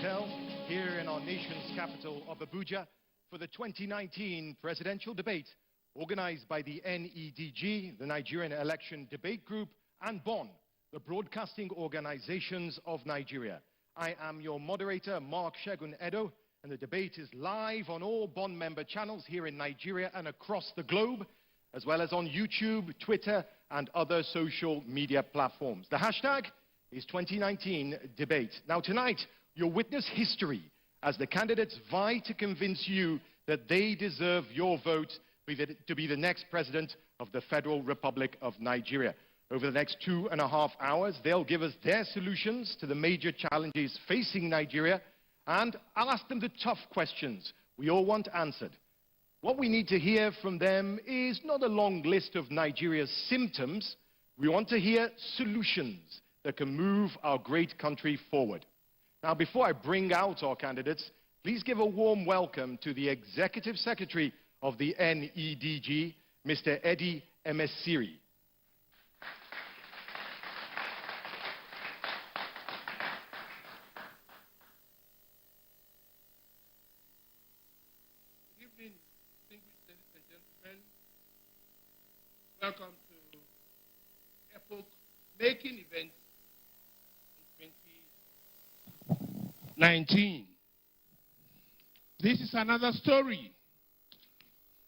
Hotel here in our nation's capital of Abuja for the 2019 presidential debate organized by the NEDG, the Nigerian Election Debate Group, and BON, the broadcasting organizations of Nigeria. I am your moderator, Mark Shegun Edo, and the debate is live on all BON member channels here in Nigeria and across the globe, as well as on YouTube, Twitter, and other social media platforms. The hashtag is 2019 debate. Now tonight, you'll witness history as the candidates vie to convince you that they deserve your vote to be the next president of the Federal Republic of Nigeria. Over the next 2.5 hours, they'll give us their solutions to the major challenges facing Nigeria, and I'll ask them the tough questions we all want answered. What we need to hear from them is not a long list of Nigeria's symptoms. We want to hear solutions that can move our great country forward. Now, before I bring out our candidates, please give a warm welcome to the Executive Secretary of the NEDG, Mr. Eddie Emesiri. Good evening, distinguished ladies and gentlemen. Welcome to epoch-making event in 2019. This is another story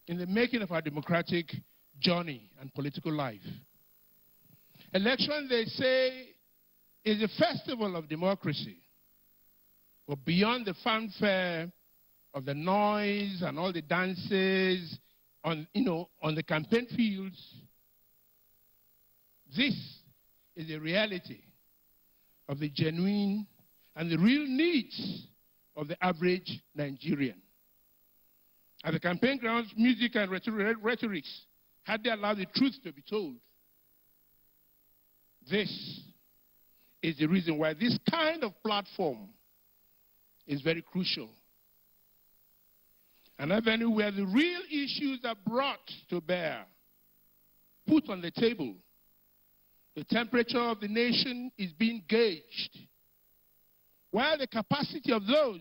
in the making of our democratic journey and political life. Election, they say, is a festival of democracy. But beyond the fanfare of the noise and all the dances on the campaign fields, this is the reality of the genuine and the real needs of the average Nigerian. At the campaign grounds, music and rhetorics had they allowed the truth to be told. This is the reason why this kind of platform is very crucial. An avenue where the real issues are brought to bear, put on the table. The temperature of the nation is being gauged, while the capacity of those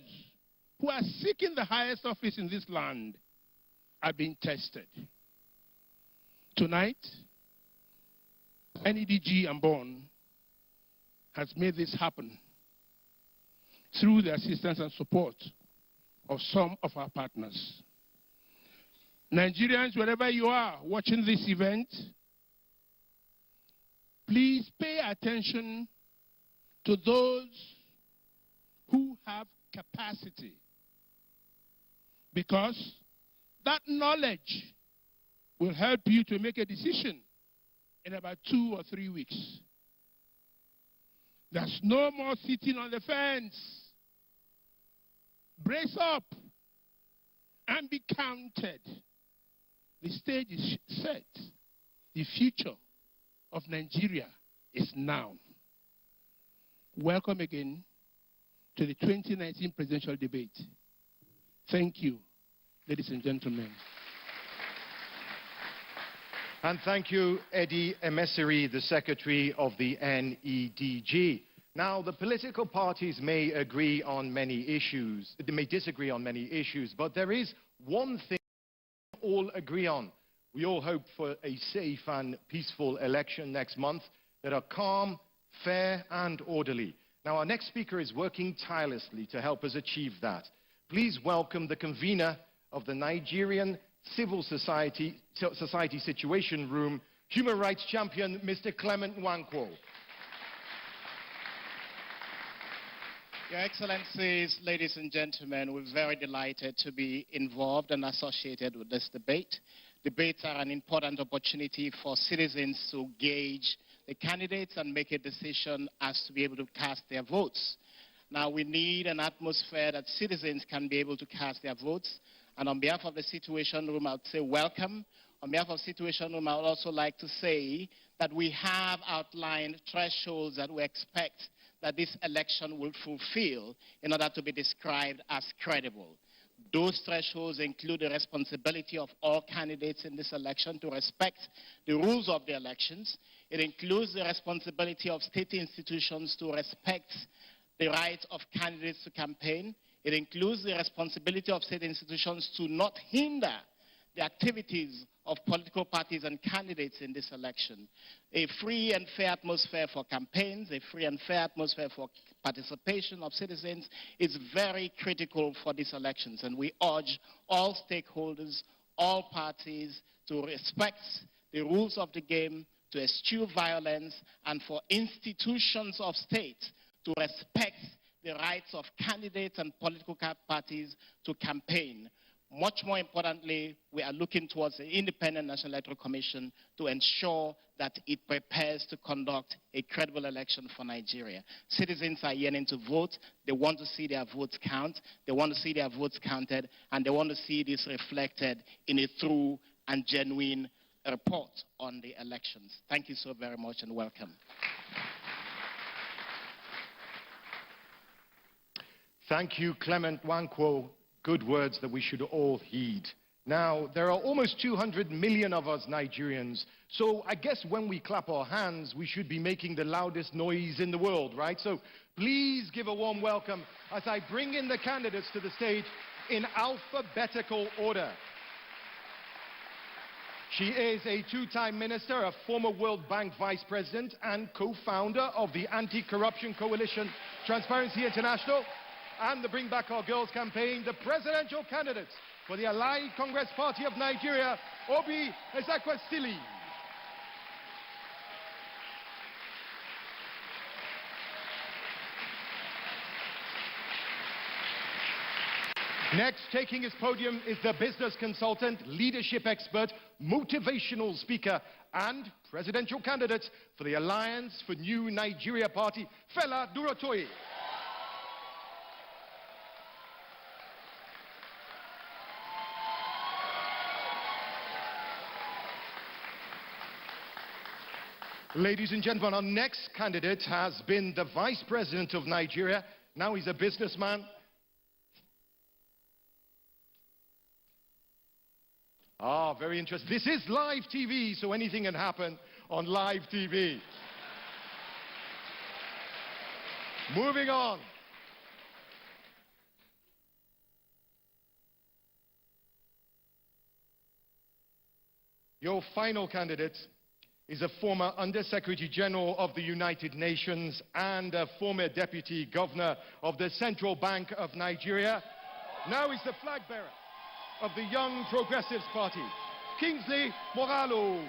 who are seeking the highest office in this land are being tested. Tonight, NEDG and BON has made this happen through the assistance and support of some of our partners. Nigerians, wherever you are watching this event, please pay attention to those who have capacity, because that knowledge will help you to make a decision in about 2 or 3 weeks. There's no more sitting on the fence. Brace up and be counted. The stage is set. The future of Nigeria is now. Welcome again to the 2019 presidential debate. Thank you, ladies and gentlemen. And thank you, Eddie Emesiri, the Secretary of the NEDG. Now, the political parties may agree on many issues, they may disagree on many issues, but there is one thing we all agree on. We all hope for a safe and peaceful election next month that are calm, fair, and orderly. Now, our next speaker is working tirelessly to help us achieve that. Please welcome the convener of the Nigerian Civil Society Situation Room, human rights champion, Mr. Clement Nwankwo. Your Excellencies, ladies and gentlemen, we're very delighted to be involved and associated with this debate. Debates are an important opportunity for citizens to gauge the candidates and make a decision as to be able to cast their votes. Now, we need an atmosphere that citizens can be able to cast their votes. And on behalf of the Situation Room, I would say welcome. On behalf of Situation Room, I would also like to say that we have outlined thresholds that we expect that this election will fulfill in order to be described as credible. Those thresholds include the responsibility of all candidates in this election to respect the rules of the elections. It includes the responsibility of state institutions to respect the right of candidates to campaign. It includes the responsibility of state institutions to not hinder the activities of political parties and candidates in this election. A free and fair atmosphere for campaigns, a free and fair atmosphere for participation of citizens is very critical for these elections. And we urge all stakeholders, all parties to respect the rules of the game, to eschew violence, and for institutions of state to respect the rights of candidates and political parties to campaign. Much more importantly, we are looking towards the Independent National Electoral Commission to ensure that it prepares to conduct a credible election for Nigeria. Citizens are yearning to vote. They want to see their votes count. They want to see their votes counted, and they want to see this reflected in a true and genuine report on the elections. Thank you so very much and welcome. Thank you, Clement Wankwo. Good words that we should all heed. Now, there are almost 200 million of us Nigerians, so I guess when we clap our hands, we should be making the loudest noise in the world, right? So please give a warm welcome as I bring in the candidates to the stage in alphabetical order. She is a two-time minister, a former World Bank vice president, and co-founder of the anti-corruption coalition Transparency International, and the Bring Back Our Girls campaign, the presidential candidates for the Allied Congress Party of Nigeria, Obi Ezekwesili. Next, taking his podium is the business consultant, leadership expert, motivational speaker, and presidential candidate for the Alliance for New Nigeria Party, Fela Durotoye. Ladies and gentlemen, our next candidate has been the Vice President of Nigeria. Now he's a businessman. Very interesting. This is live TV, so anything can happen on live TV. Moving on. Your final candidate is a former Under-Secretary General of the United Nations and a former Deputy Governor of the Central Bank of Nigeria. Now he's the flag bearer of the Young Progressives Party, Kingsley Moghalu.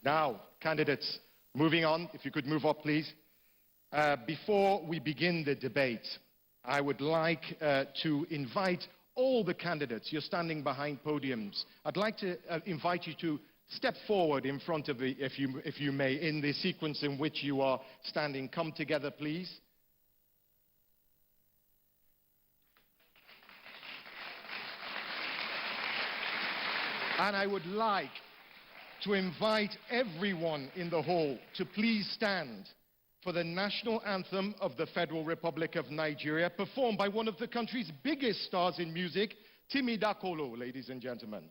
Now, candidates, moving on, if you could move up, please. Before we begin the debate, I would like to invite all the candidates. You're standing behind podiums. I'd like to invite you to step forward in front of me, if you may, in the sequence in which you are standing. Come together, please. And I would like to invite everyone in the hall to please stand for the national anthem of the Federal Republic of Nigeria, performed by one of the country's biggest stars in music, Timi Dakolo, ladies and gentlemen.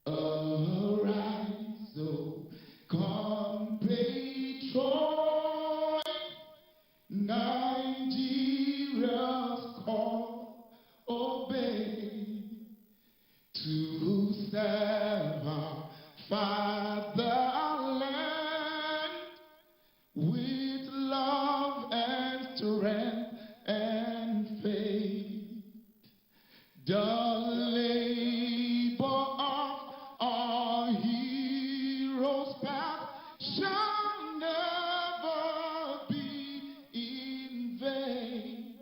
Arise, O compatriot, Nigeria's call, obey, to serve our fatherland with love and strength and faith. The labor of our heroes past shall never be in vain.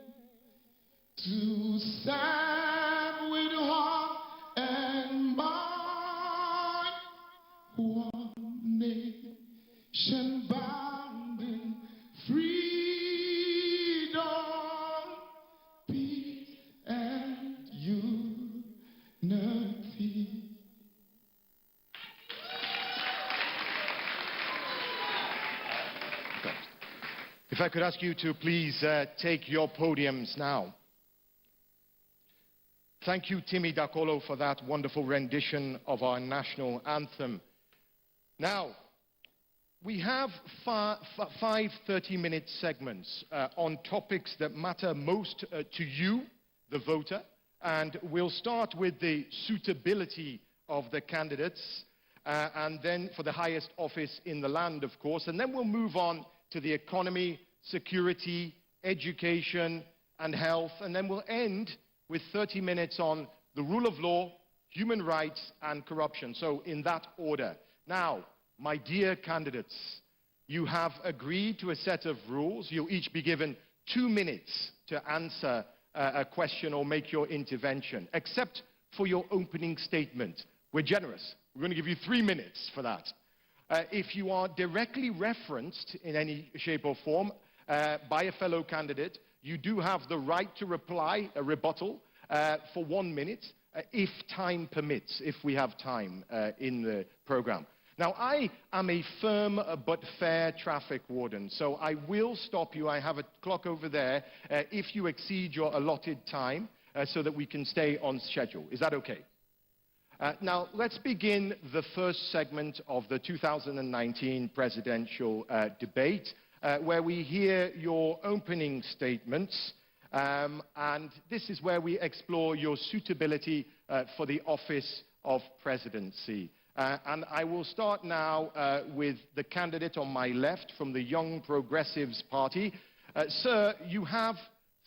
To serve with heart and mind, one nation bound in freedom, peace and unity. If I could ask you to please take your podiums now. Thank you, Timmy Dakolo, for that wonderful rendition of our national anthem. Now, we have five 30-minute segments on topics that matter most to you, the voter, and we'll start with the suitability of the candidates, and then for the highest office in the land, of course, and then we'll move on to the economy, security, education, and health, and then we'll end with 30 minutes on the rule of law, human rights, and corruption. So in that order. Now, my dear candidates, you have agreed to a set of rules. You'll each be given 2 minutes to answer a question or make your intervention, except for your opening statement. We're generous. We're going to give you 3 minutes for that. If you are directly referenced in any shape or form by a fellow candidate, you do have the right to reply, a rebuttal, for 1 minute, if time permits, if we have time in the program. Now, I am a firm but fair traffic warden, so I will stop you. I have a clock over there if you exceed your allotted time so that we can stay on schedule. Is that okay? Now, let's begin the first segment of the 2019 presidential debate, where we hear your opening statements, and this is where we explore your suitability for the office of presidency. And I will start now with the candidate on my left from the Young Progressives Party. Sir, you have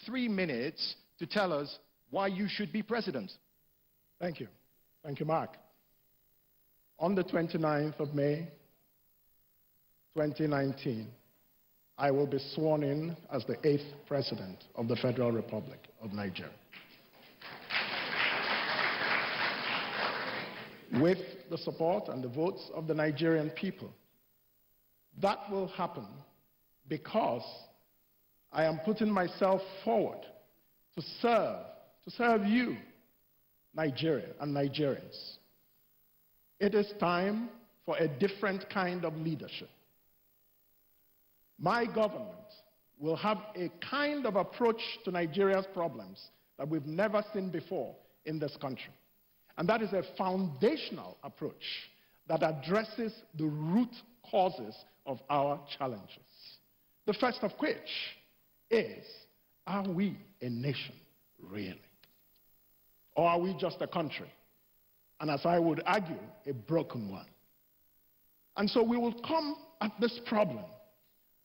3 minutes to tell us why you should be president. Thank you. Thank you, Mark. On the 29th of May, 2019, I will be sworn in as the 8th President of the Federal Republic of Nigeria. With the support and the votes of the Nigerian people. That will happen because I am putting myself forward to serve you, Nigeria and Nigerians. It is time for a different kind of leadership. My government will have a kind of approach to Nigeria's problems that we've never seen before in this country. And that is a foundational approach that addresses the root causes of our challenges. The first of which is, are we a nation, really? Or are we just a country? And as I would argue, a broken one. And so we will come at this problem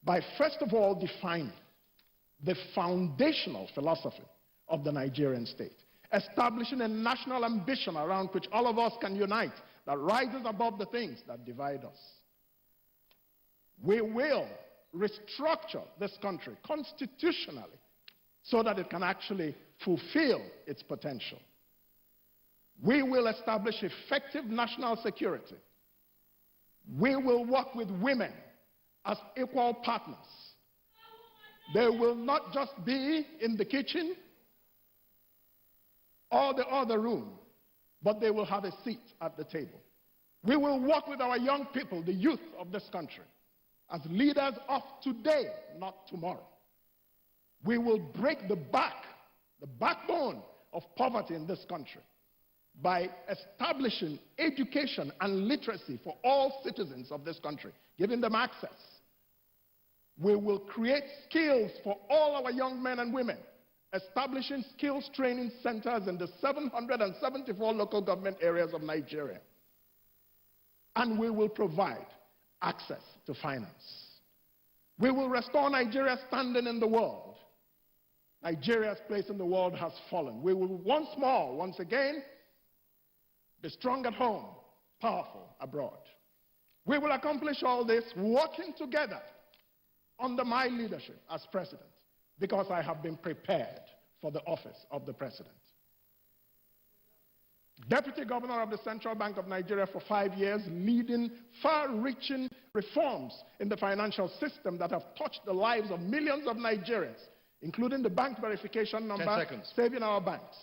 by first of all defining the foundational philosophy of the Nigerian state, establishing a national ambition around which all of us can unite, that rises above the things that divide us. We will restructure this country constitutionally so that it can actually fulfill its potential. We will establish effective national security. We will work with women as equal partners. They will not just be in the kitchen or the other room, but they will have a seat at the table. We will work with our young people, the youth of this country, as leaders of today, not tomorrow. We will break the backbone of poverty in this country by establishing education and literacy for all citizens of this country, giving them access. We will create skills for all our young men and women, establishing skills training centers in the 774 local government areas of Nigeria. And we will provide access to finance. We will restore Nigeria's standing in the world. Nigeria's place in the world has fallen. We will once more, once again, be strong at home, powerful abroad. We will accomplish all this working together under my leadership as president, because I have been prepared for the office of the president. Deputy Governor of the Central Bank of Nigeria for 5 years, leading far-reaching reforms in the financial system that have touched the lives of millions of Nigerians, including the bank verification number, saving our banks.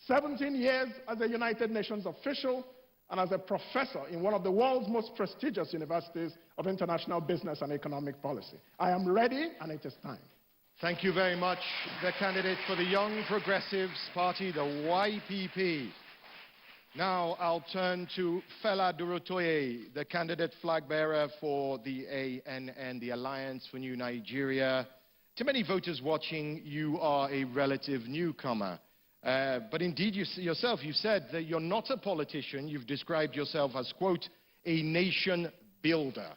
17 years as a United Nations official, and as a professor in one of the world's most prestigious universities of international business and economic policy. I am ready, and it is time. Thank you very much. The candidate for the Young Progressives Party, the YPP. Now I'll turn to Fela Durotoye, the candidate flag bearer for the ANN, the Alliance for New Nigeria. To many voters watching, you are a relative newcomer. But indeed, yourself, you've said that you're not a politician. You've described yourself as, quote, a nation builder.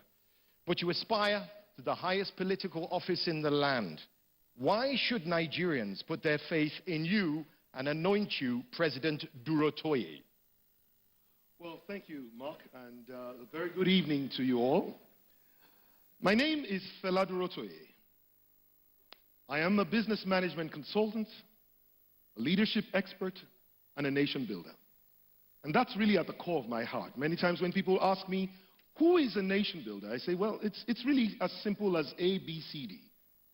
But you aspire to the highest political office in the land. Why should Nigerians put their faith in you and anoint you President Durotoye? Well, thank you, Mark, and a very good evening to you all. My name is Fela Durotoye. I am a business management consultant, a leadership expert, and a nation builder. And that's really at the core of my heart. Many times when people ask me, who is a nation builder? I say, well, it's really as simple as A, B, C, D.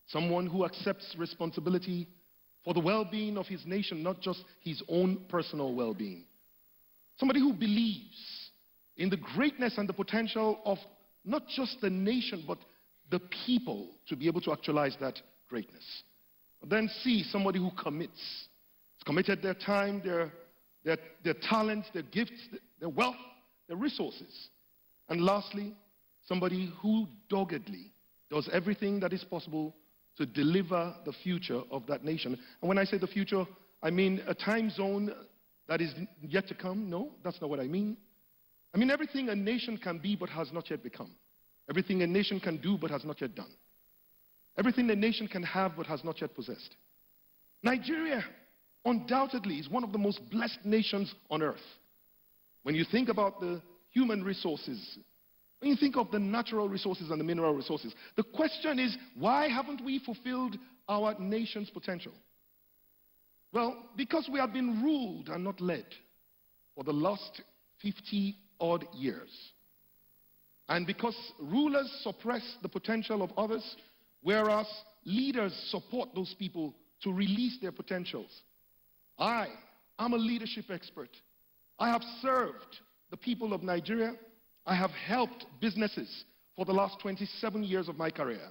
Someone who accepts responsibility for the well-being of his nation, not just his own personal well-being. Somebody who believes in the greatness and the potential of not just the nation, but the people to be able to actualize that greatness. But then C, somebody who commits. Has committed their time, their talents, their gifts, their wealth, their resources. And lastly, somebody who doggedly does everything that is possible to deliver the future of that nation. And when I say the future, I mean a time zone that is yet to come. No, that's not what I mean. I mean everything a nation can be but has not yet become. Everything a nation can do but has not yet done. Everything a nation can have but has not yet possessed. Nigeria undoubtedly is one of the most blessed nations on earth. When you think about the human resources, when you think of the natural resources and the mineral resources, the question is, why haven't we fulfilled our nation's potential? Well, because we have been ruled and not led for the last 50-odd years. And because rulers suppress the potential of others, whereas leaders support those people to release their potentials. I am a leadership expert. I have served the people of Nigeria. I have helped businesses for the last 27 years of my career.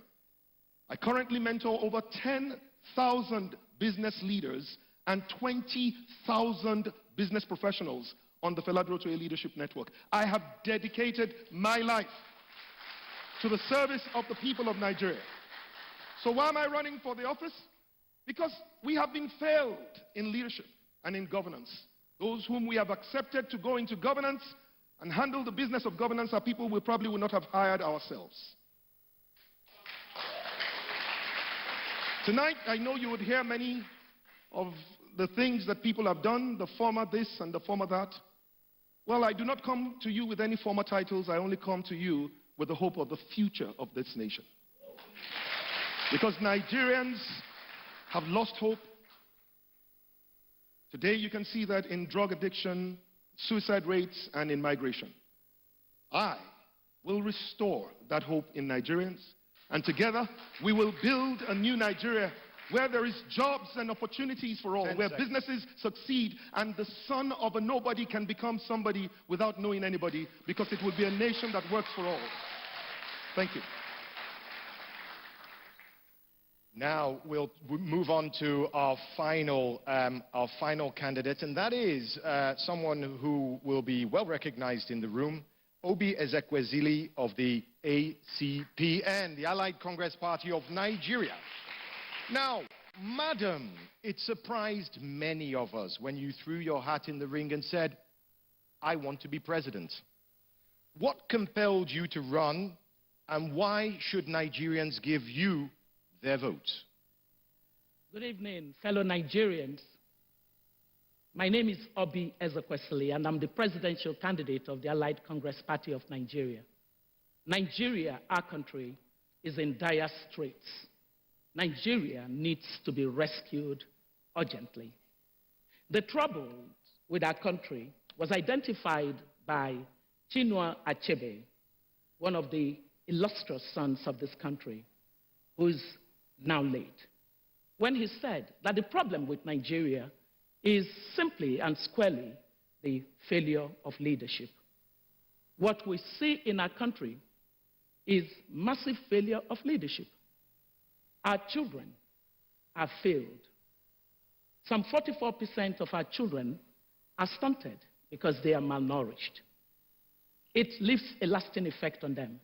I currently mentor over 10,000 business leaders and 20,000 business professionals on the Fela Durotoye Leadership Network. I have dedicated my life to the service of the people of Nigeria. So why am I running for the office? Because we have been failed in leadership and in governance. Those whom we have accepted to go into governance and handle the business of governance are people we probably would not have hired ourselves. Tonight, I know you would hear many of the things that people have done, the former this and the former that. Well, I do not come to you with any former titles. I only come to you with the hope of the future of this nation. Because Nigerians have lost hope. Today you can see that in drug addiction, suicide rates, and in migration. I will restore that hope in Nigerians, and together we will build a new Nigeria where there is jobs and opportunities for all, where businesses succeed, and the son of a nobody can become somebody without knowing anybody, because it will be a nation that works for all. Thank you. Now we'll move on to our final candidate, and that is someone who will be well recognized in the room, Obi Ezekwesili of the ACPN, the Allied Congress Party of Nigeria. Now, madam, it surprised many of us when you threw your hat in the ring and said, I want to be president. What compelled you to run, and why should Nigerians give you their vote? Good evening, fellow Nigerians. My name is Obi Ezekwesili, and I'm the presidential candidate of the Allied Congress Party of Nigeria. Nigeria, our country, is in dire straits. Nigeria needs to be rescued urgently. The trouble with our country was identified by Chinua Achebe, one of the illustrious sons of this country, who is now late, when he said that the problem with Nigeria is simply and squarely the failure of leadership. What we see in our country is massive failure of leadership. Our children are failed. Some 44% of our children are stunted because they are malnourished. It leaves a lasting effect on them.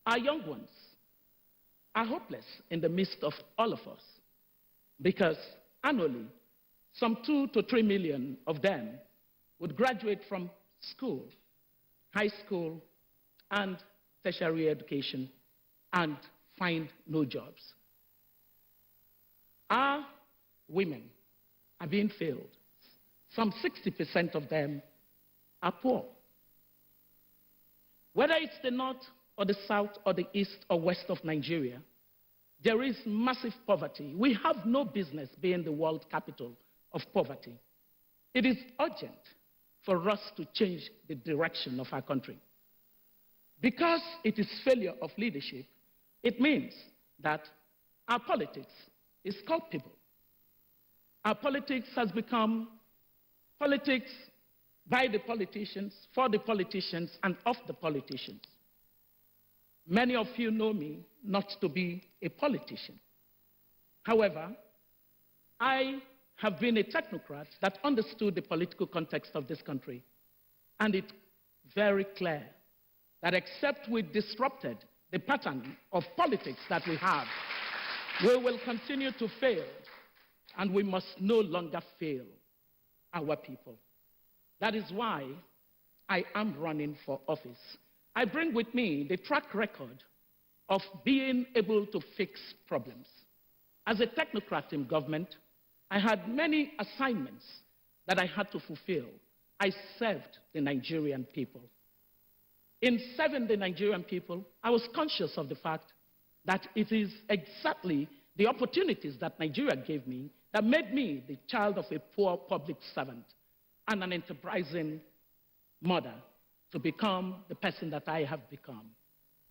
Our young ones are hopeless in the midst of all of us because annually, some 2 to 3 million of them would graduate from school, high school, and tertiary education and find no jobs. Our women are being failed. Some 60% of them are poor. Whether it's the north or the south or the east or west of Nigeria, there is massive poverty. We have no business being the world capital of poverty. It is urgent for us to change the direction of our country. Because it is failure of leadership, it means that our politics is culpable. Our politics has become politics by the politicians, for the politicians, and of the politicians. Many of you know me not to be a politician. However, I have been a technocrat that understood the political context of this country. And it's very clear that except we disrupted the pattern of politics that we have, we will continue to fail, and we must no longer fail our people. That is why I am running for office. I bring with me the track record of being able to fix problems. As a technocrat in government, I had many assignments that I had to fulfill. I served the Nigerian people. In serving the Nigerian people, I was conscious of the fact that it is exactly the opportunities that Nigeria gave me that made me the child of a poor public servant and an enterprising mother to become the person that I have become.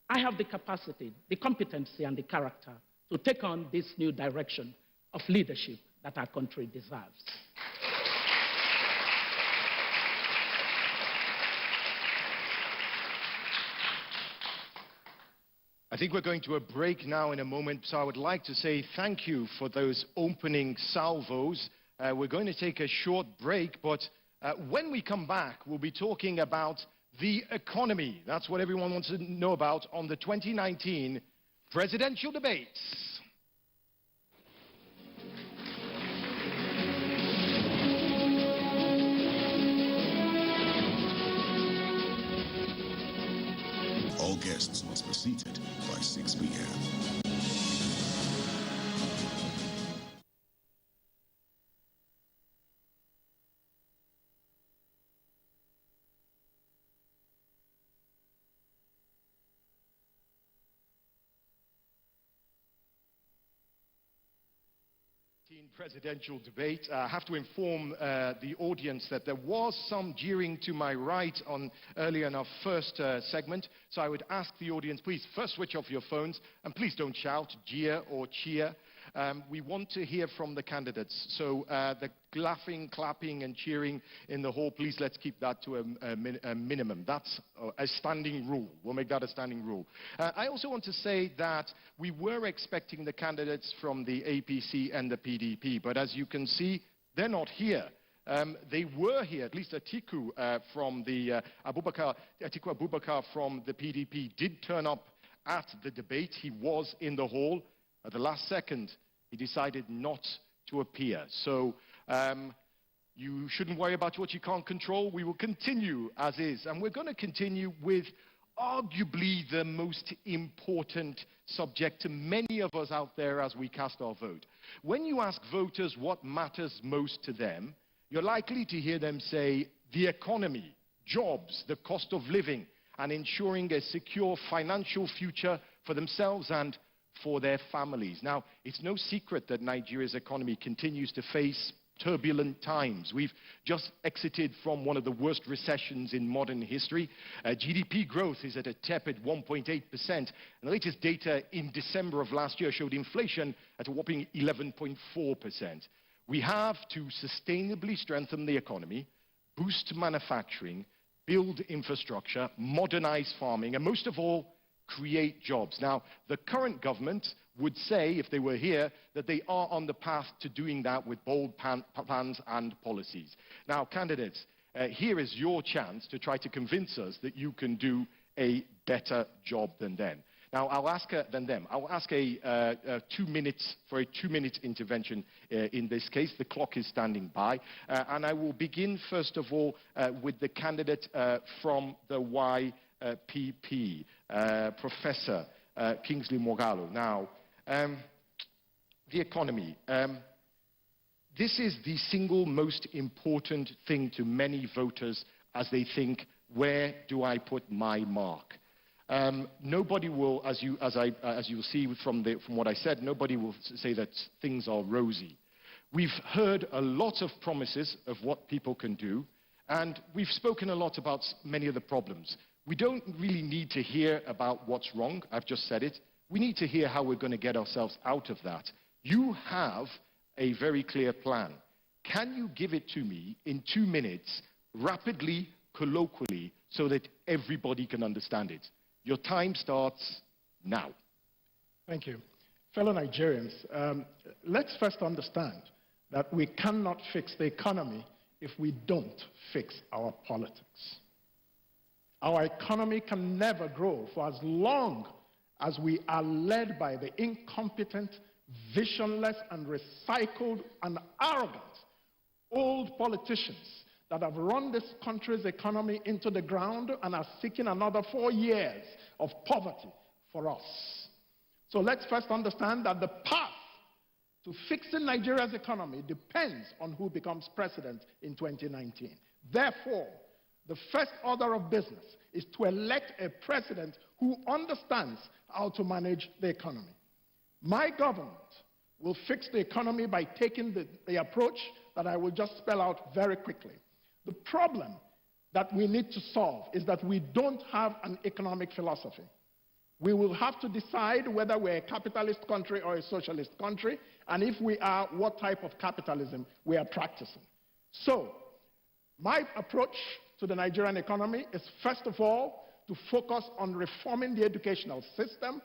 I have the capacity, the competency, and the character to take on this new direction of leadership that our country deserves. I think we're going to a break now in a moment, so I would like to say thank you for those opening salvos. We're going to take a short break, but when we come back, we'll be talking about the economy. That's what everyone wants to know about on the 2019 presidential debates. All guests must be seated by 6 p.m. Presidential debate. I have to inform the audience that there was some jeering to my right earlier in our first segment, so I would ask the audience, please first switch off your phones and please don't shout, jeer or cheer. We want to hear from the candidates, so the laughing, clapping and cheering in the hall, please let's keep that to a minimum. That's a standing rule. We'll make that a standing rule. I also want to say that we were expecting the candidates from the APC and the PDP, but as you can see, they're not here. They were here, at least Atiku from the Atiku Abubakar from the PDP did turn up at the debate. He was in the hall. At the last second, he decided not to appear. So you shouldn't worry about what you can't control. We will continue as is. And we're going to continue with arguably the most important subject to many of us out there as we cast our vote. When you ask voters what matters most to them, you're likely to hear them say the economy, jobs, the cost of living, and ensuring a secure financial future for themselves and for their families. Now, it's no secret that Nigeria's economy continues to face turbulent times. We've just exited from one of the worst recessions in modern history. GDP growth is at a tepid 1.8%, and the latest data in December of last year showed inflation at a whopping 11.4%. We have to sustainably strengthen the economy, boost manufacturing, build infrastructure, modernize farming, and most of all, create jobs. Now, the current government would say, if they were here, that they are on the path to doing that with bold plans and policies. Now, candidates, here is your chance to try to convince us that you can do a better job than them. Now, I'll ask a 2 minutes for a 2-minute intervention in this case. The clock is standing by. And I will begin, first of all, with the candidate from the YPP, Professor Kingsley Moghalu. Now, the economy. This is the single most important thing to many voters as they think, where do I put my mark? Nobody will, as you'll see from what I said, nobody will say that things are rosy. We've heard a lot of promises of what people can do, and we've spoken a lot about many of the problems. We don't really need to hear about what's wrong. I've just said it. We need to hear how we're going to get ourselves out of that. You have a very clear plan. Can you give it to me in 2 minutes, rapidly, colloquially, so that everybody can understand it? Your time starts now. Thank you. Fellow Nigerians, let's first understand that we cannot fix the economy if we don't fix our politics. Our economy can never grow for as long as we are led by the incompetent, visionless, and recycled and arrogant old politicians that have run this country's economy into the ground and are seeking another 4 years of poverty for us. So let's first understand that the path to fixing Nigeria's economy depends on who becomes president in 2019. Therefore, the first order of business is to elect a president who understands how to manage the economy. My government will fix the economy by taking the approach that I will just spell out very quickly. The problem that we need to solve is that we don't have an economic philosophy. We will have to decide whether we're a capitalist country or a socialist country, and if we are, what type of capitalism we are practicing. So, my approach to the Nigerian economy is, first of all, to focus on reforming the educational system,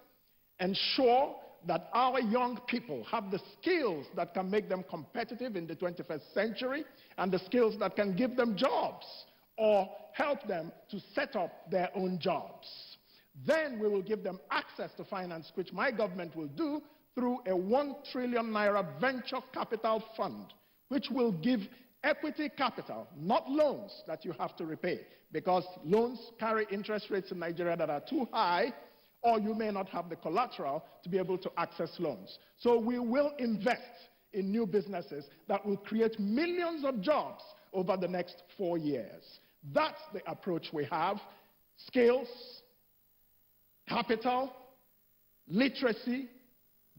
ensure that our young people have the skills that can make them competitive in the 21st century, and the skills that can give them jobs or help them to set up their own jobs. Then we will give them access to finance, which my government will do through a 1 trillion naira venture capital fund, which will give equity capital, not loans that you have to repay, because loans carry interest rates in Nigeria that are too high, or you may not have the collateral to be able to access loans. So we will invest in new businesses that will create millions of jobs over the next 4 years. That's the approach we have. Skills, capital, literacy,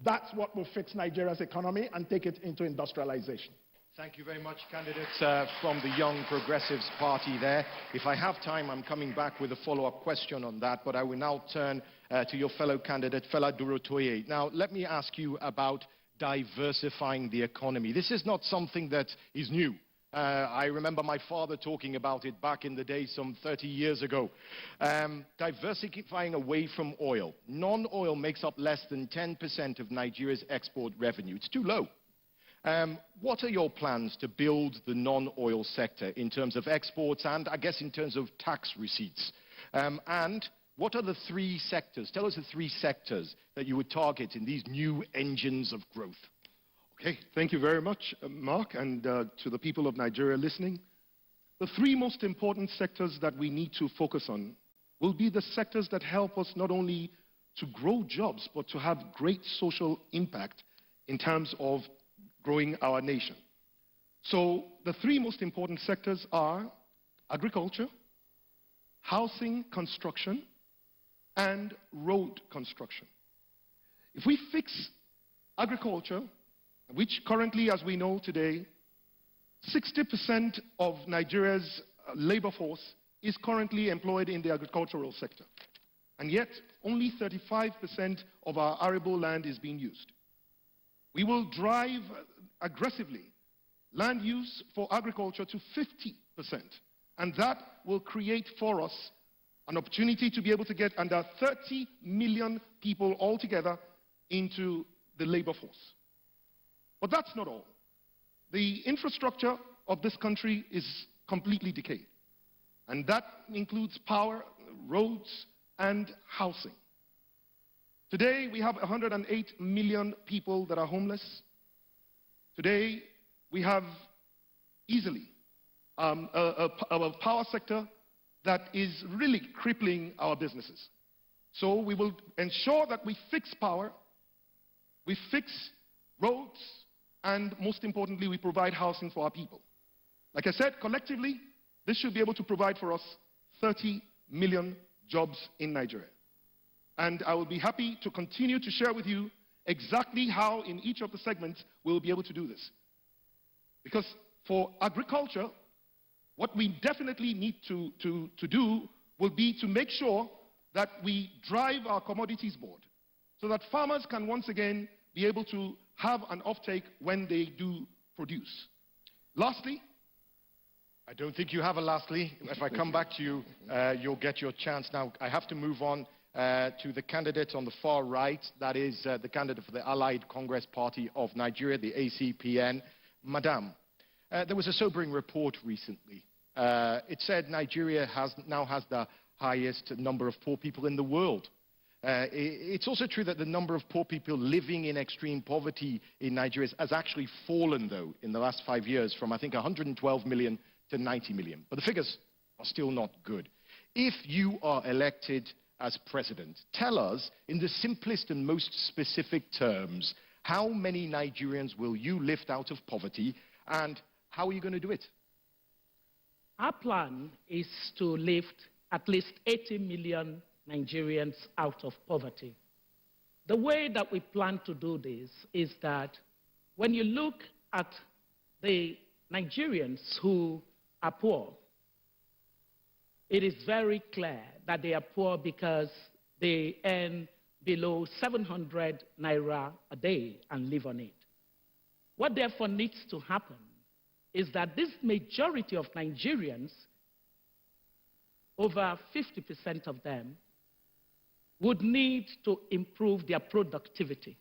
that's what will fix Nigeria's economy and take it into industrialization. Thank you very much, candidates from the Young Progressives Party there. If I have time, I'm coming back with a follow-up question on that, but I will now turn to your fellow candidate, Fela Durotoye. Now, let me ask you about diversifying the economy. This is not something that is new. I remember my father talking about it back in the day, some 30 years ago. Diversifying away from oil. Non-oil makes up less than 10% of Nigeria's export revenue. It's too low. What are your plans to build the non-oil sector in terms of exports and, I guess, in terms of tax receipts? And what are the 3 sectors? Tell us the 3 sectors that you would target in these new engines of growth. Okay, thank you very much, Mark, and to the people of Nigeria listening. The 3 most important sectors that we need to focus on will be the sectors that help us not only to grow jobs, but to have great social impact in terms of growing our nation. So the 3 most important sectors are agriculture, housing construction, and road construction. If we fix agriculture, which currently, as we know today, 60% of Nigeria's labor force is currently employed in the agricultural sector. And yet, only 35% of our arable land is being used. We will drive aggressively land use for agriculture to 50%. And that will create for us an opportunity to be able to get under 30 million people altogether into the labor force. But that's not all. The infrastructure of this country is completely decayed. And that includes power, roads, and housing. Today, we have 108 million people that are homeless. Today, we have easily a power sector that is really crippling our businesses. So we will ensure that we fix power, we fix roads, and most importantly, we provide housing for our people. Like I said, collectively, this should be able to provide for us 30 million jobs in Nigeria. And I will be happy to continue to share with you exactly how in each of the segments we'll be able to do this. Because for agriculture, what we definitely need to do will be to make sure that we drive our commodities board so that farmers can once again be able to have an offtake when they do produce. Lastly, I don't think you have a lastly. If I come back to you, you'll get your chance. Now, I have to move on to the candidate on the far right. That is the candidate for the Allied Congress Party of Nigeria, the ACPN. Madam, there was a sobering report recently. It said Nigeria now has the highest number of poor people in the world. It's also true that the number of poor people living in extreme poverty in Nigeria has actually fallen, though, in the last 5 years from, I think, 112 million to 90 million. But the figures are still not good. If you are elected as president, tell us, in the simplest and most specific terms, how many Nigerians will you lift out of poverty, and how are you going to do it? Our plan is to lift at least 80 million Nigerians out of poverty. The way that we plan to do this is that when you look at the Nigerians who are poor, it is very clear that they are poor because they earn below 700 naira a day and live on it. What therefore needs to happen is that this majority of Nigerians, over 50% of them, would need to improve their productivity.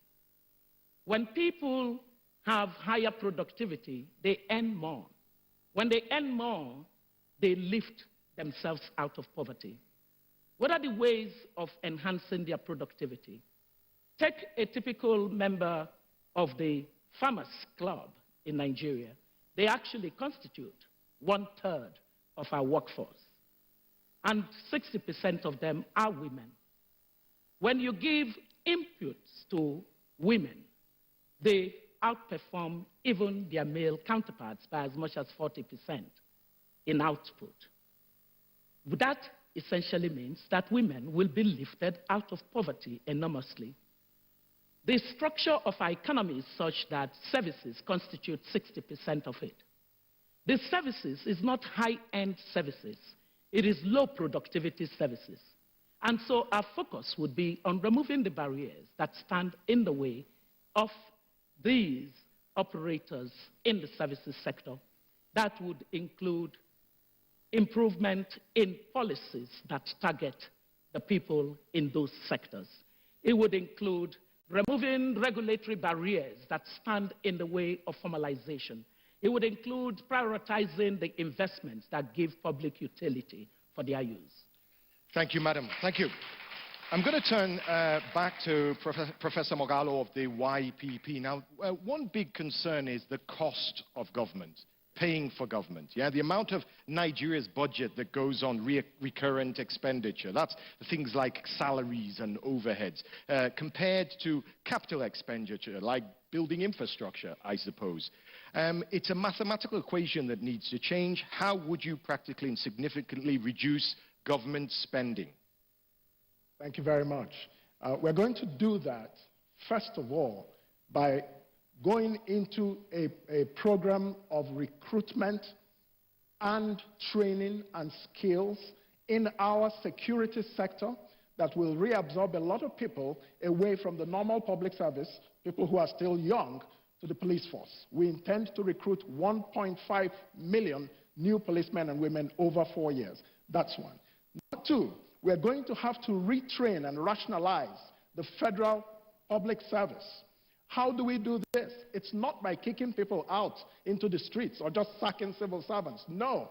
When people have higher productivity, they earn more. When they earn more, they lift themselves out of poverty. What are the ways of enhancing their productivity? Take a typical member of the Farmers Club in Nigeria. They actually constitute 1/3 of our workforce, and 60% of them are women. When you give inputs to women, they outperform even their male counterparts by as much as 40% in output. That essentially means that women will be lifted out of poverty enormously. The structure of our economy is such that services constitute 60% of it. The services is not high-end services. It is low productivity services. And so our focus would be on removing the barriers that stand in the way of these operators in the services sector. That would include improvement in policies that target the people in those sectors. It would include removing regulatory barriers that stand in the way of formalization. It would include prioritizing the investments that give public utility for their use. Thank you, madam. Thank you. I'm going to turn back to Professor Mogalo of the YPP. Now, one big concern is the cost of government, paying for government. Yeah, the amount of Nigeria's budget that goes on recurrent expenditure. That's things like salaries and overheads, compared to capital expenditure, like building infrastructure, I suppose. It's a mathematical equation that needs to change. How would you practically and significantly reduce government spending? Thank you very much. We're going to do that, first of all, by going into a program of recruitment and training and skills in our security sector that will reabsorb a lot of people away from the normal public service, people who are still young, to the police force. We intend to recruit 1.5 million new policemen and women over 4 years. That's one. Number two, we're going to have to retrain and rationalize the federal public service. How do we do this? It's not by kicking people out into the streets or just sacking civil servants. No.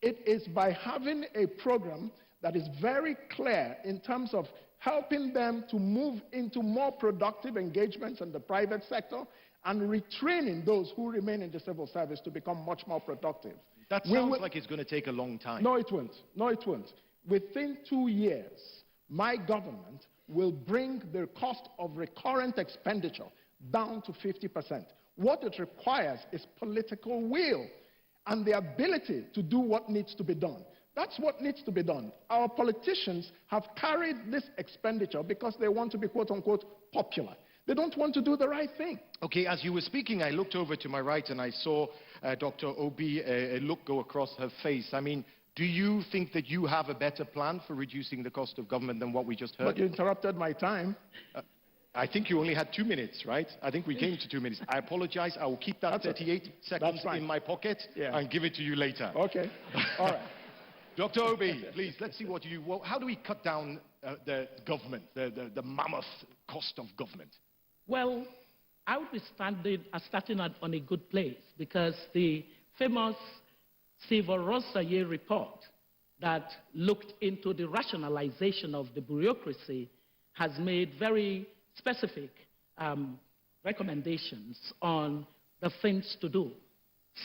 It is by having a program that is very clear in terms of helping them to move into more productive engagements in the private sector and retraining those who remain in the civil service to become much more productive. That sounds like it's going to take a long time. No, it won't. No, it won't. Within 2 years, my government will bring the cost of recurrent expenditure down to 50%. What it requires is political will and the ability to do what needs to be done. That's what needs to be done. Our politicians have carried this expenditure because they want to be, quote unquote, popular. They don't want to do the right thing. Okay, as you were speaking, I looked over to my right and I saw Dr. Obi, a look go across her face. I mean, do you think that you have a better plan for reducing the cost of government than what we just heard? But you interrupted my time. I think you only had 2 minutes, right? I think we came to 2 minutes. I apologize. I will keep that 38 seconds in my pocket and give it to you later. Okay. All right. Dr. Obi, please, let's see how do we cut down the government, the mammoth cost of government? Well, I would be starting on a good place because the famous Silver Rosayer report that looked into the rationalization of the bureaucracy has made very specific recommendations on the things to do.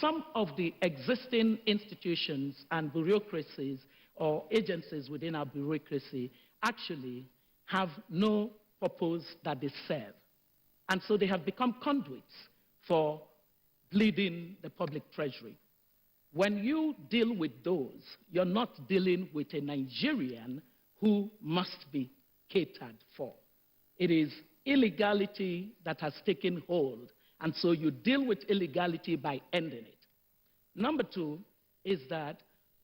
Some of the existing institutions and bureaucracies or agencies within our bureaucracy actually have no purpose that they serve. And so they have become conduits for bleeding the public treasury. When you deal with those, you're not dealing with a Nigerian who must be catered for. It is illegality that has taken hold, and so you deal with illegality by ending it. Number two is that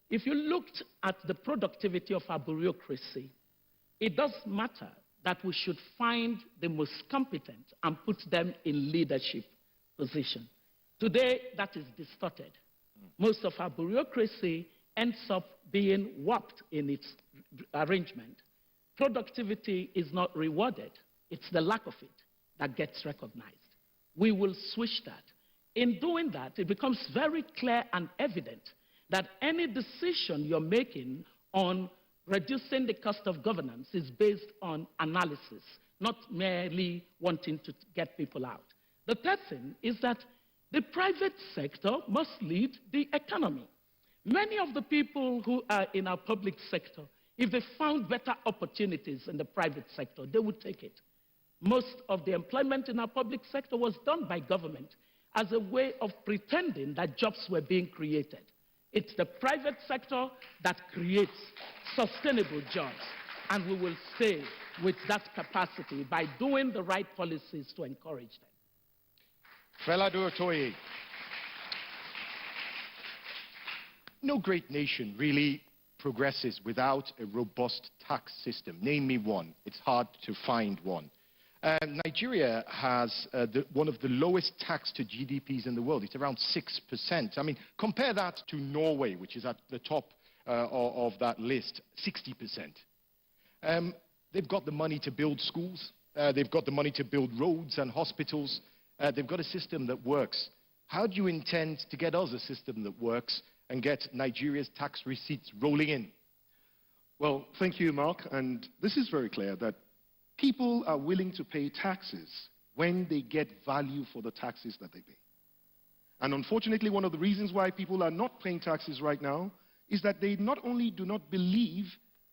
if you looked at the productivity of our bureaucracy, it does matter that we should find the most competent and put them in leadership position. Today, that is distorted. Most of our bureaucracy ends up being warped in its arrangement. Productivity is not rewarded. It's the lack of it that gets recognized. We will switch that. In doing that, it becomes very clear and evident that any decision you're making on reducing the cost of governance is based on analysis, not merely wanting to get people out. The third thing is that the private sector must lead the economy. Many of the people who are in our public sector, if they found better opportunities in the private sector, they would take it. Most of the employment in our public sector was done by government as a way of pretending that jobs were being created. It's the private sector that creates sustainable jobs, and we will stay with that capacity by doing the right policies to encourage them. Felado Otoye. No great nation really progresses without a robust tax system. Name me one. It's hard to find one. Nigeria has one of the lowest tax to GDPs in the world. It's around 6%. I mean, compare that to Norway, which is at the top of that list, 60%. They've got the money to build schools. They've got the money to build roads and hospitals. They've got a system that works. How do you intend to get us a system that works and get Nigeria's tax receipts rolling in? Well, thank you, Mark. And this is very clear that people are willing to pay taxes when they get value for the taxes that they pay. And unfortunately, one of the reasons why people are not paying taxes right now is that they not only do not believe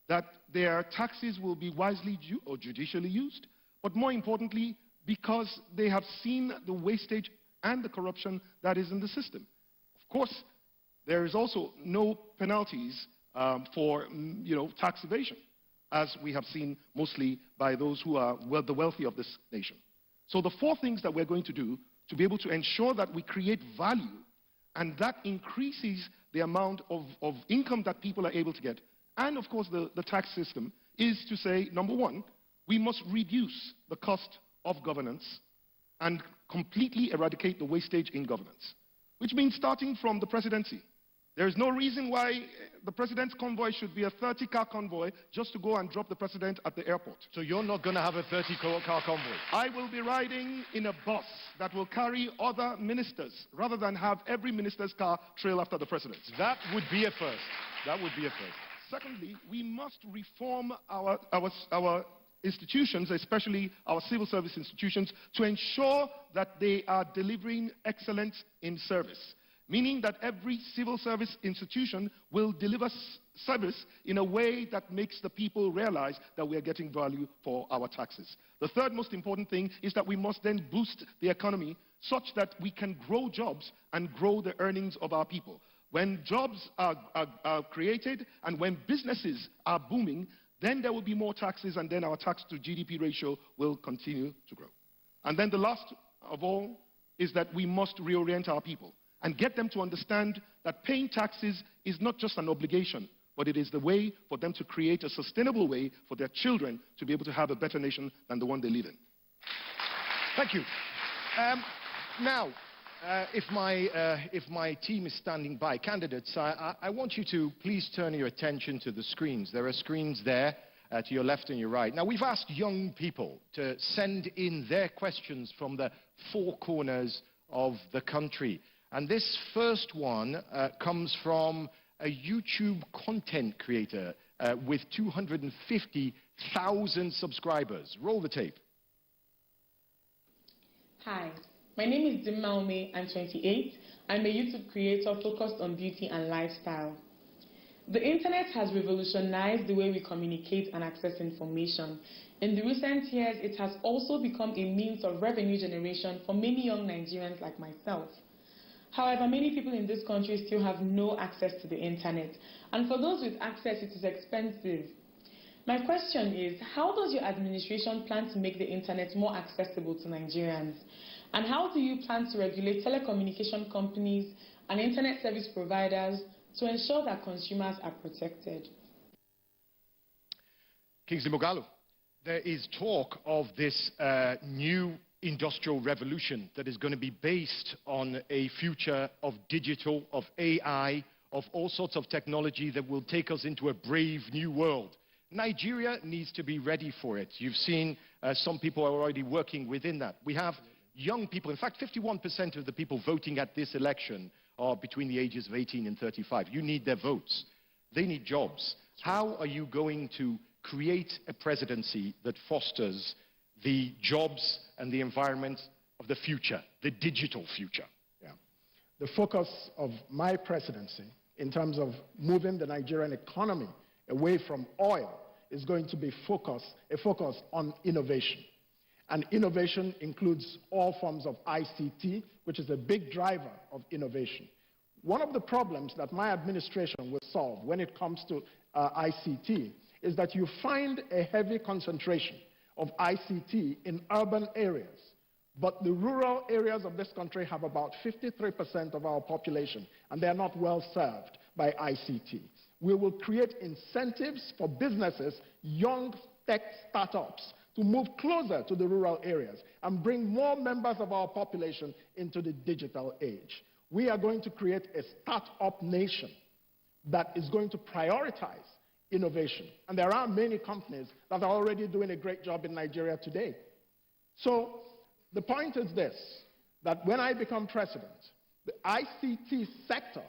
that their taxes will be wisely or judicially used, but more importantly, because they have seen the wastage and the corruption that is in the system. Of course, there is also no penalties for tax evasion, as we have seen mostly by those who are the wealthy of this nation. So the four things that we're going to do to be able to ensure that we create value and that increases the amount of income that people are able to get, and of course the tax system, is to say, number one, we must reduce the cost of governance and completely eradicate the wastage in governance, which means starting from the presidency. There is no reason why the president's convoy should be a 30-car convoy just to go and drop the president at the airport. So you're not going to have a 30-car convoy? I will be riding in a bus that will carry other ministers rather than have every minister's car trail after the president. That would be a first. That would be a first. Secondly, we must reform our institutions, especially our civil service institutions, to ensure that they are delivering excellence in service. Meaning that every civil service institution will deliver service in a way that makes the people realize that we are getting value for our taxes. The third most important thing is that we must then boost the economy such that we can grow jobs and grow the earnings of our people. When jobs are created and when businesses are booming, then there will be more taxes, and then our tax to GDP ratio will continue to grow. And then the last of all is that we must reorient our people and get them to understand that paying taxes is not just an obligation, but it is the way for them to create a sustainable way for their children to be able to have a better nation than the one they live in. Thank you. Now, if my team is standing by, candidates, I want you to please turn your attention to the screens. There are screens there to your left and your right. Now, we've asked young people to send in their questions from the four corners of the country. And this first one comes from a YouTube content creator with 250,000 subscribers. Roll the tape. Hi, my name is Dimaume. I'm 28. I'm a YouTube creator focused on beauty and lifestyle. The internet has revolutionized the way we communicate and access information. In the recent years, it has also become a means of revenue generation for many young Nigerians like myself. However, many people in this country still have no access to the internet, and for those with access, it is expensive. My question is, how does your administration plan to make the internet more accessible to Nigerians? And how do you plan to regulate telecommunication companies and internet service providers to ensure that consumers are protected? Kingsley Moghalu, there is talk of this new industrial revolution that is going to be based on a future of digital, of AI, of all sorts of technology that will take us into a brave new world. Nigeria needs to be ready for it. You've seen some people are already working within that. We have young people, in fact 51% of the people voting at this election are between the ages of 18 and 35. You need their votes. They need jobs. How are you going to create a presidency that fosters the jobs and the environment of the future, the digital future? Yeah. The focus of my presidency in terms of moving the Nigerian economy away from oil is going to be a focus on innovation. And innovation includes all forms of ICT, which is a big driver of innovation. One of the problems that my administration will solve when it comes to ICT is that you find a heavy concentration of ICT in urban areas, but the rural areas of this country have about 53% of our population, and they are not well served by ICT. We will create incentives for businesses, young tech startups, to move closer to the rural areas and bring more members of our population into the digital age. We are going to create a start-up nation that is going to prioritize innovation. And there are many companies that are already doing a great job in Nigeria today. So the point is this, that when I become president, the ICT sector,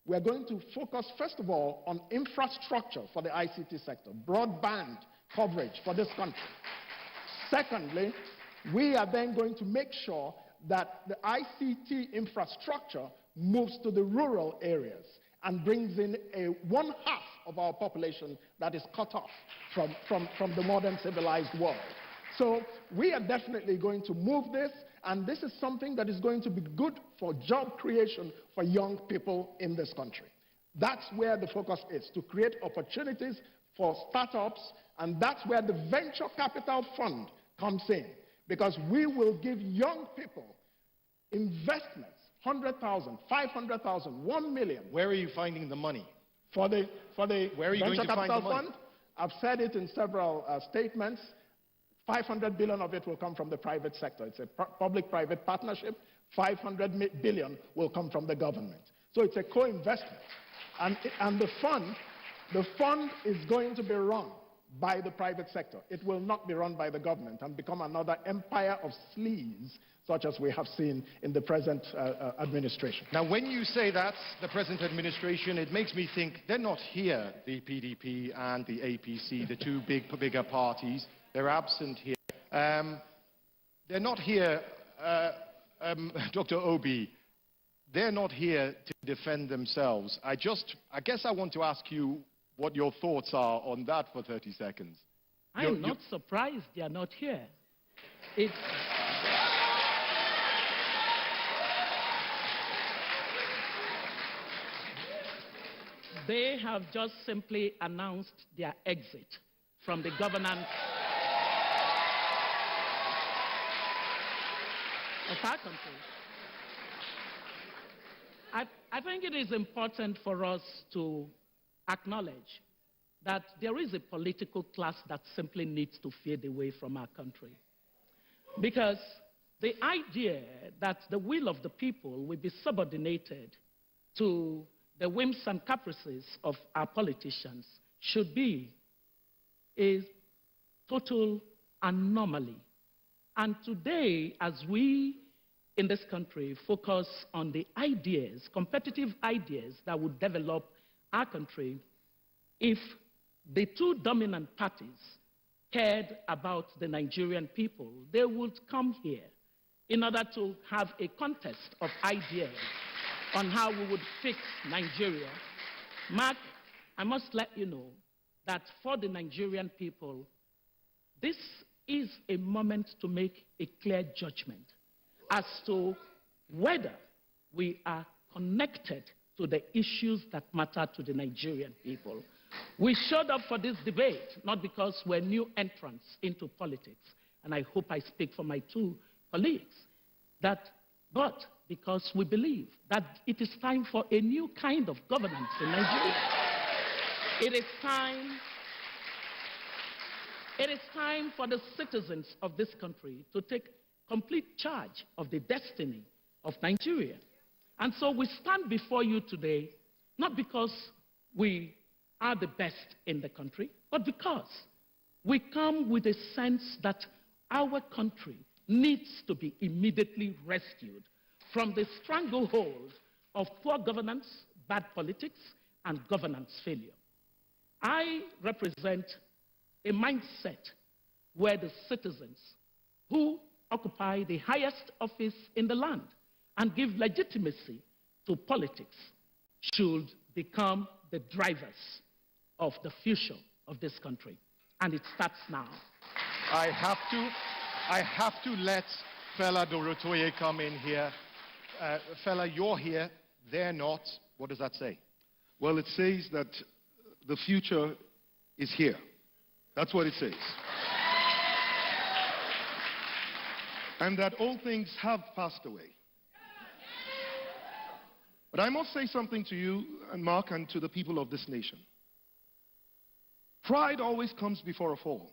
we're going to focus, first of all, on infrastructure for the ICT sector, broadband coverage for this country. Secondly, we are then going to make sure that the ICT infrastructure moves to the rural areas and brings in one half of our population that is cut off from the modern civilized world. So we are definitely going to move this, and this is something that is going to be good for job creation for young people in this country. That's where the focus is, to create opportunities for startups, and that's where the venture capital fund comes in, because we will give young people investments, 100,000, 500,000, 1 million. Where are you finding the money? For the venture capital fund? I've said it in several statements. 500 billion of it will come from the private sector. It's a public-private partnership. 500 billion will come from the government. So it's a co-investment. And the fund is going to be run by the private sector. It will not be run by the government and become another empire of sleaze, such as we have seen in the present administration. Now, when you say that's the present administration, it makes me think they're not here, the PDP and the APC, the two bigger parties. They're absent here. They're not here, Dr. Obi, they're not here to defend themselves. I guess I want to ask you what your thoughts are on that for 30 seconds. I'm not surprised they are not here. They have just simply announced their exit from the governance of our country. I think it is important for us to acknowledge that there is a political class that simply needs to fade away from our country. Because the idea that the will of the people will be subordinated to the whims and caprices of our politicians should be a total anomaly. And today, as we in this country focus on the ideas, competitive ideas that would develop our country, if the two dominant parties cared about the Nigerian people, they would come here in order to have a contest of ideas on how we would fix Nigeria. Mark, I must let you know that for the Nigerian people, this is a moment to make a clear judgment as to whether we are connected to the issues that matter to the Nigerian people. We showed up for this debate not because we're new entrants into politics, and I hope I speak for my two colleagues, but because we believe that it is time for a new kind of governance in Nigeria. It is time for the citizens of this country to take complete charge of the destiny of Nigeria. And so we stand before you today, not because we are the best in the country, but because we come with a sense that our country needs to be immediately rescued from the stranglehold of poor governance, bad politics, and governance failure. I represent a mindset where the citizens who occupy the highest office in the land and give legitimacy to politics should become the drivers of the future of this country. And it starts now. I have to let Fela Dorotoye come in here. Fela, you're here, they're not. What does that say? Well, it says that the future is here. That's what it says. And that all things have passed away. But I must say something to you, and Mark, and to the people of this nation. Pride always comes before a fall.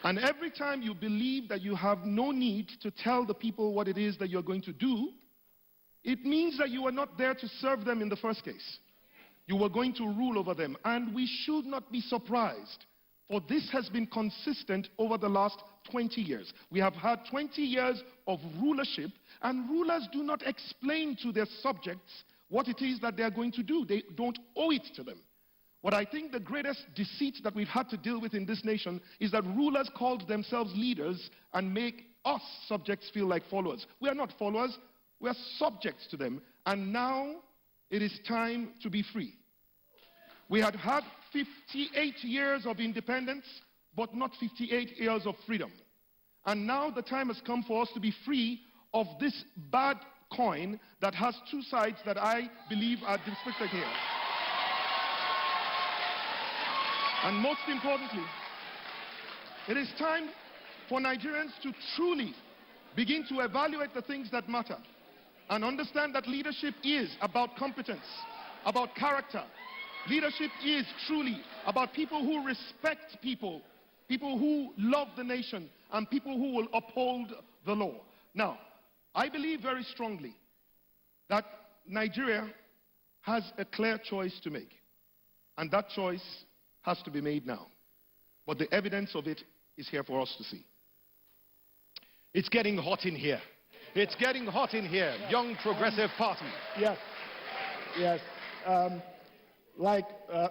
And every time you believe that you have no need to tell the people what it is that you're going to do, it means that you were not there to serve them in the first case. You were going to rule over them. And we should not be surprised, for this has been consistent over the last 20 years. We have had 20 years of rulership, and rulers do not explain to their subjects what it is that they are going to do. They don't owe it to them. What I think the greatest deceit that we've had to deal with in this nation is that rulers called themselves leaders and make us subjects feel like followers. We are not followers, we are subjects to them. And now it is time to be free. We had had 58 years of independence, but not 58 years of freedom. And now the time has come for us to be free of this bad coin that has two sides that I believe are depicted here. And most importantly, it is time for Nigerians to truly begin to evaluate the things that matter and understand that leadership is about competence, about character. Leadership is truly about people who respect people, people who love the nation, and people who will uphold the law. Now, I believe very strongly that Nigeria has a clear choice to make, and that choice has to be made now. But the evidence of it is here for us to see. It's getting hot in here. It's getting hot in here. Young Progressive Party. Yes, yes.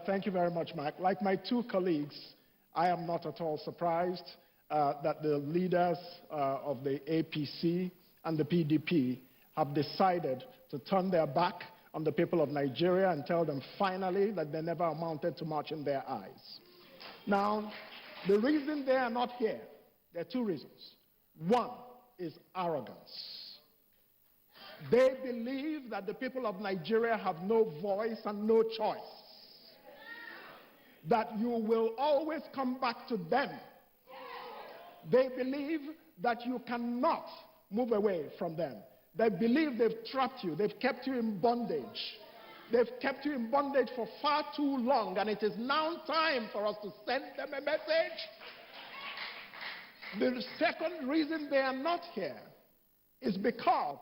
Thank you very much, Mark. Like my two colleagues, I am not at all surprised that the leaders of the APC and the PDP have decided to turn their back on the people of Nigeria and tell them finally that they never amounted to much in their eyes. Now, the reason they are not here, there are two reasons. One is arrogance. They believe that the people of Nigeria have no voice and no choice. That you will always come back to them. They believe that you cannot move away from them. They believe they've trapped you. They've kept you in bondage. They've kept you in bondage for far too long, and it is now time for us to send them a message. The second reason they are not here is because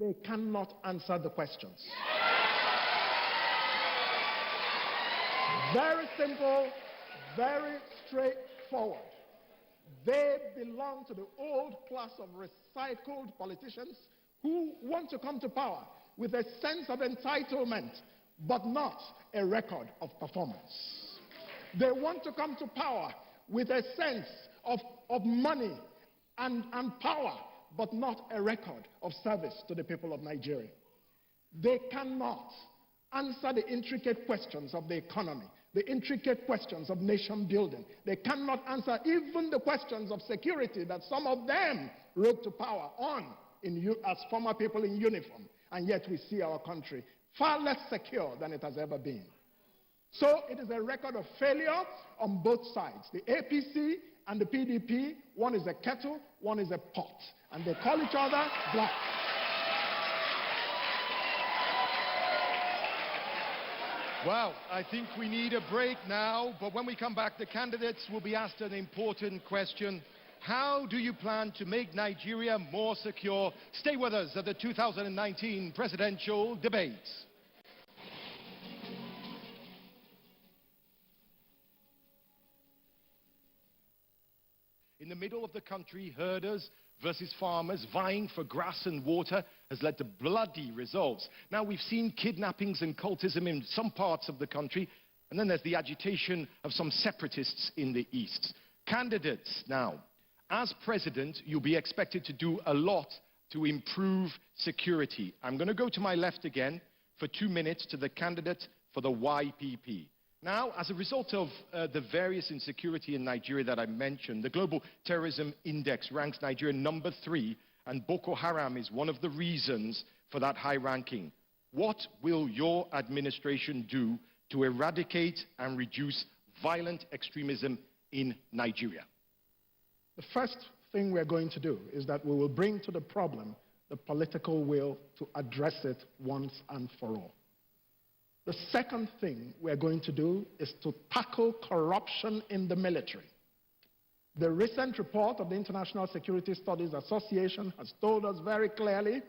they cannot answer the questions. Very simple, very straightforward. They belong to the old class of recycled politicians who want to come to power with a sense of entitlement, but not a record of performance. They want to come to power with a sense of money and power, but not a record of service to the people of Nigeria. They cannot answer the intricate questions of the economy, the intricate questions of nation building. They cannot answer even the questions of security that some of them rode to power on as former people in uniform, and yet we see our country far less secure than it has ever been. So it is a record of failure on both sides. The APC and the PDP, one is a kettle, one is a pot, and they call each other black. Well, I think we need a break now, but when we come back, the candidates will be asked an important question. How do you plan to make Nigeria more secure? Stay with us at the 2019 presidential debates. In the middle of the country, herders versus farmers vying for grass and water has led to bloody results. Now, we've seen kidnappings and cultism in some parts of the country, and then there's the agitation of some separatists in the east. Candidates now, as president, you'll be expected to do a lot to improve security. I'm going to go to my left again for 2 minutes to the candidate for the YPP. Now, as a result of the various insecurity in Nigeria that I mentioned, the Global Terrorism Index ranks Nigeria number 3, and Boko Haram is one of the reasons for that high ranking. What will your administration do to eradicate and reduce violent extremism in Nigeria? The first thing we're going to do is that we will bring to the problem the political will to address it once and for all. The second thing we're going to do is to tackle corruption in the military. The recent report of the International Security Studies Association has told us very clearly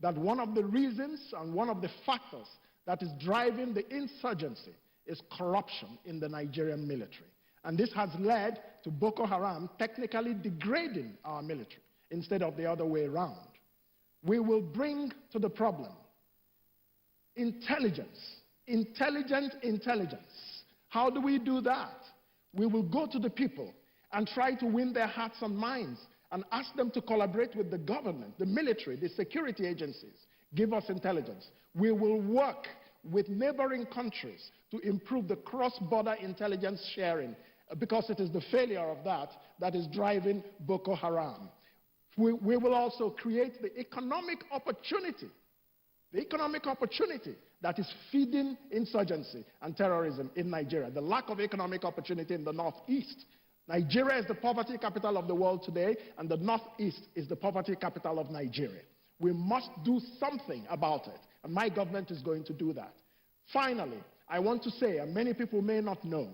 that one of the reasons and one of the factors that is driving the insurgency is corruption in the Nigerian military. And this has led to Boko Haram technically degrading our military instead of the other way around. We will bring to the problem intelligence, intelligent intelligence. How do we do that? We will go to the people and try to win their hearts and minds and ask them to collaborate with the government, the military, the security agencies. Give us intelligence. We will work with neighboring countries to improve the cross-border intelligence sharing, because it is the failure of that is driving Boko Haram. We will also create the economic opportunity that is feeding insurgency and terrorism in Nigeria. The lack of economic opportunity in the Northeast. Nigeria is the poverty capital of the world today, and the Northeast is the poverty capital of Nigeria. We must do something about it, and my government is going to do that. Finally, I want to say, and many people may not know,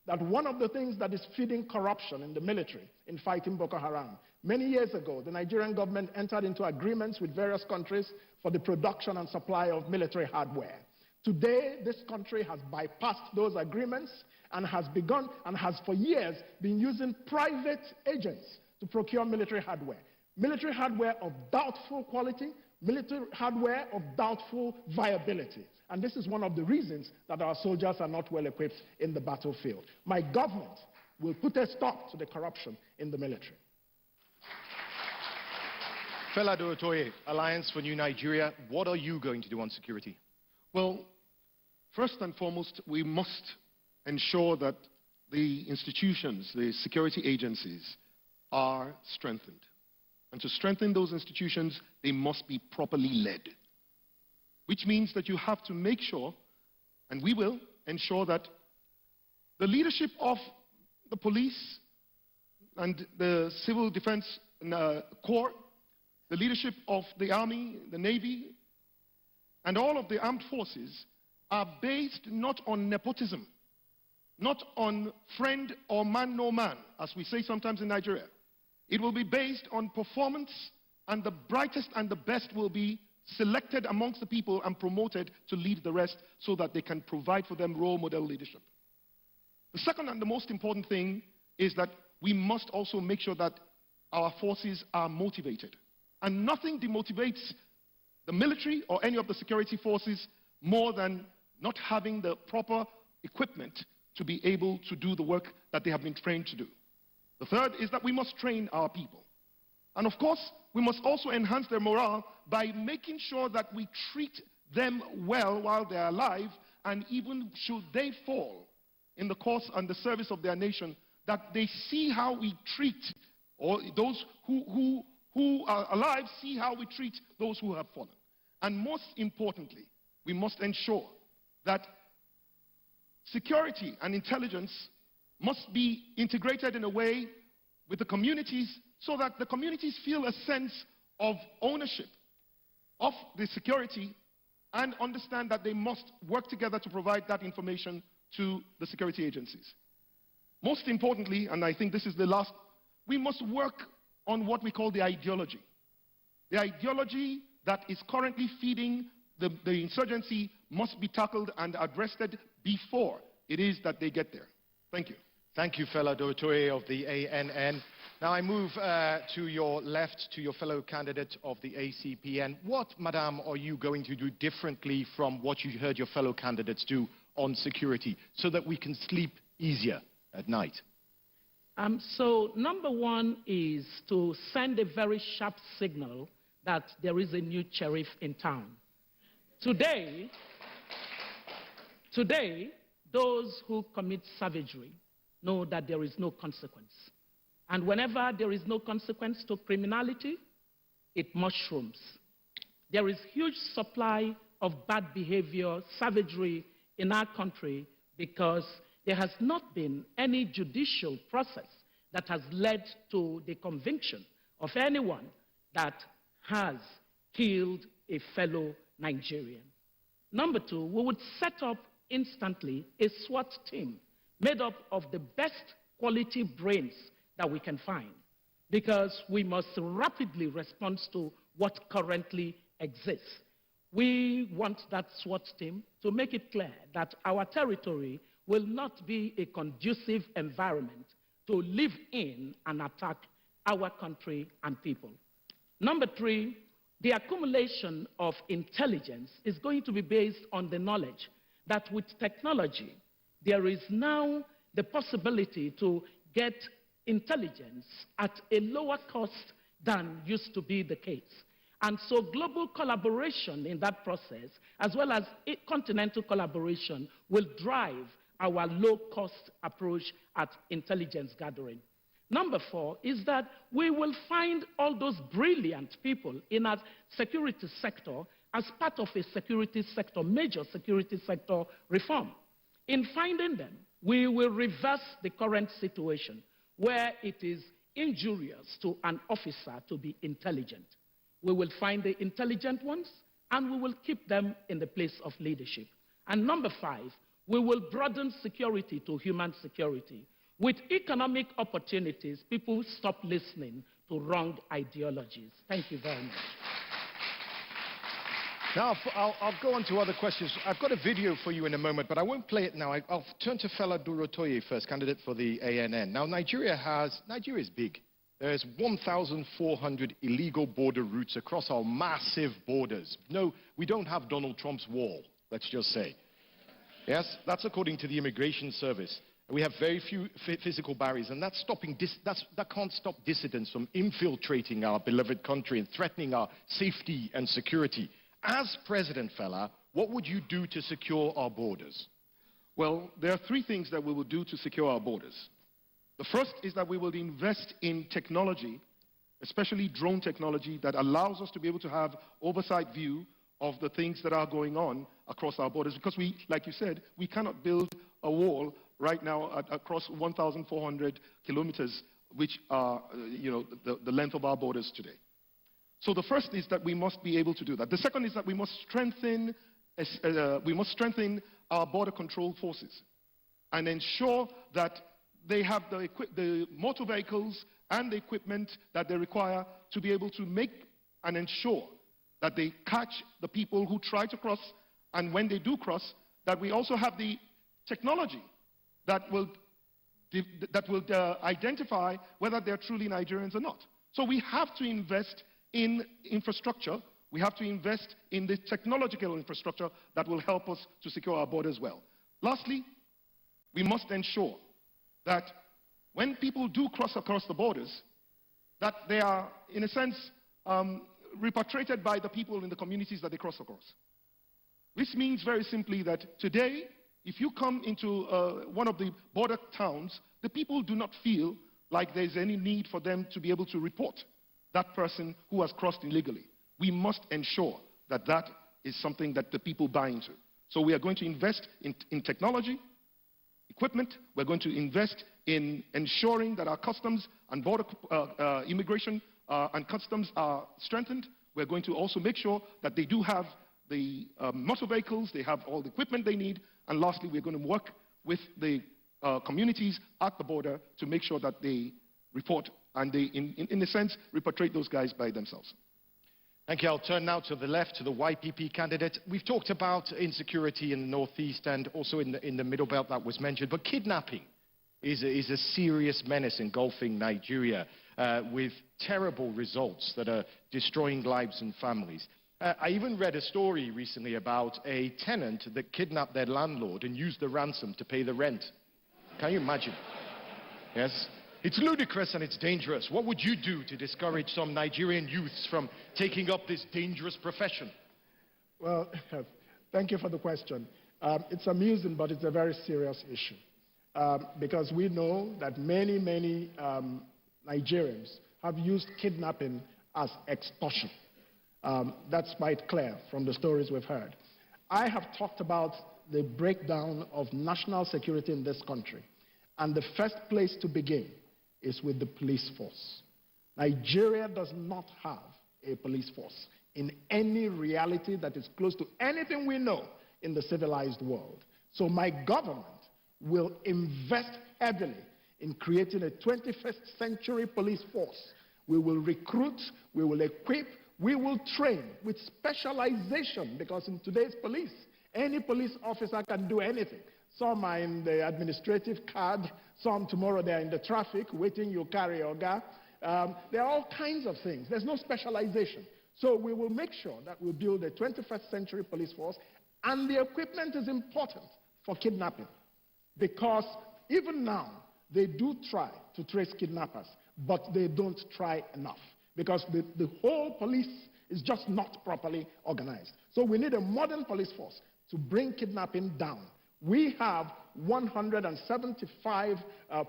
that one of the things that is feeding corruption in the military in fighting Boko Haram, many years ago, the Nigerian government entered into agreements with various countries for the production and supply of military hardware. Today, this country has bypassed those agreements and has begun and has for years been using private agents to procure military hardware. Military hardware of doubtful quality, military hardware of doubtful viability. And this is one of the reasons that our soldiers are not well equipped in the battlefield. My government will put a stop to the corruption in the military. Fela Dorotoye, Alliance for New Nigeria, what are you going to do on security? Well, first and foremost, we must ensure that the institutions, the security agencies, are strengthened. And to strengthen those institutions, they must be properly led. Which means that you have to make sure, and we will ensure that the leadership of the police and the civil defense corps, the leadership of the army, the navy, and all of the armed forces are based not on nepotism, not on friend or man no man, as we say sometimes in Nigeria. It will be based on performance, and the brightest and the best will be selected amongst the people and promoted to lead the rest so that they can provide for them role model leadership. The second and the most important thing is that we must also make sure that our forces are motivated. And nothing demotivates the military or any of the security forces more than not having the proper equipment to be able to do the work that they have been trained to do. The third is that we must train our people. And of course, we must also enhance their morale by making sure that we treat them well while they are alive, and even should they fall in the course and the service of their nation, that they see how we treat, or those who are alive see how we treat those who have fallen. And most importantly, we must ensure that security and intelligence must be integrated in a way with the communities so that the communities feel a sense of ownership of the security and understand that they must work together to provide that information to the security agencies. Most importantly, and I think this is the last, we must work on what we call the ideology. The ideology that is currently feeding the insurgency must be tackled and addressed before it is that they get there. Thank you. Thank you, Fela Dorotoye of the ANN. Now I move to your left, to your fellow candidate of the ACPN. What, madam, are you going to do differently from what you heard your fellow candidates do on security so that we can sleep easier at night? So number one is to send a very sharp signal that there is a new sheriff in town. Today, those who commit savagery know that there is no consequence. And whenever there is no consequence to criminality, it mushrooms. There is huge supply of bad behavior, savagery in our country because there has not been any judicial process that has led to the conviction of anyone that has killed a fellow Nigerian. Number two, we would set up instantly a SWAT team made up of the best quality brains that we can find, because we must rapidly respond to what currently exists. We want that SWAT team to make it clear that our territory will not be a conducive environment to live in and attack our country and people. Number three, the accumulation of intelligence is going to be based on the knowledge that with technology, there is now the possibility to get intelligence at a lower cost than used to be the case. And so global collaboration in that process, as well as continental collaboration, will drive our low-cost approach at intelligence gathering. Number four is that we will find all those brilliant people in our security sector as part of a security sector, major security sector reform. In finding them, we will reverse the current situation where it is injurious to an officer to be intelligent. We will find the intelligent ones and we will keep them in the place of leadership. And number five, We will broaden security to human security. With economic opportunities, people stop listening to wrong ideologies. Thank you very much. Now, I'll go on to other questions. I've got a video for you in a moment, but I won't play it now. I'll turn to Feladuro Toye first, candidate for the ANN. Now, Nigeria is big. There's 1,400 illegal border routes across our massive borders. No, we don't have Donald Trump's wall, let's just say. Yes, that's according to the Immigration Service. We have very few physical barriers, and that can't stop dissidents from infiltrating our beloved country and threatening our safety and security. As President Fela, what would you do to secure our borders? Well, there are three things that we will do to secure our borders. The first is that we will invest in technology, especially drone technology, that allows us to be able to have oversight view of the things that are going on across our borders. Because we, like you said, we cannot build a wall right now across 1,400 kilometers, which are, the length of our borders today. So the first is that we must be able to do that. The second is that we must strengthen our border control forces and ensure that they have the motor vehicles and the equipment that they require to be able to make and ensure that they catch the people who try to cross, and when they do cross, that we also have the technology that will identify whether they're truly Nigerians or not. So we have to invest in infrastructure. We have to invest in the technological infrastructure that will help us to secure our borders well. Lastly, we must ensure that when people do cross across the borders, that they are, in a sense, repatriated by the people in the communities that they cross across. This means very simply that today, if you come into one of the border towns, the people do not feel like there's any need for them to be able to report that person who has crossed illegally. We must ensure that that is something that the people buy into. So we are going to invest in technology, equipment. We're going to invest in ensuring that our customs and border immigration and customs are strengthened. We're going to also make sure that they do have the motor vehicles, they have all the equipment they need. And lastly, we're going to work with the communities at the border to make sure that they report and they, in a sense, repatriate those guys by themselves. Thank you. I'll turn now to the left, to the YPP candidate. We've talked about insecurity in the northeast and also in the middle belt that was mentioned, but kidnapping is a serious menace engulfing Nigeria with terrible results that are destroying lives and families. I even read a story recently about a tenant that kidnapped their landlord and used the ransom to pay the rent. Can you imagine? Yes? It's ludicrous and it's dangerous. What would you do to discourage some Nigerian youths from taking up this dangerous profession? Well, thank you for the question. It's amusing, but it's a very serious issue. Because we know that many Nigerians have used kidnapping as extortion. That's quite clear from the stories we've heard. I have talked about the breakdown of national security in this country. And the first place to begin is with the police force. Nigeria does not have a police force in any reality that is close to anything we know in the civilized world. So my government will invest heavily in creating a 21st century police force. We will recruit, we will equip, we will train with specialization, because in today's police, any police officer can do anything. Some are in the administrative card, some tomorrow they're in the traffic, waiting you carry your car. There are all kinds of things. There's no specialization. So we will make sure that we build a 21st century police force, and the equipment is important for kidnapping. Because even now, they do try to trace kidnappers, but they don't try enough. Because the whole police is just not properly organized. So we need a modern police force to bring kidnapping down. We have 175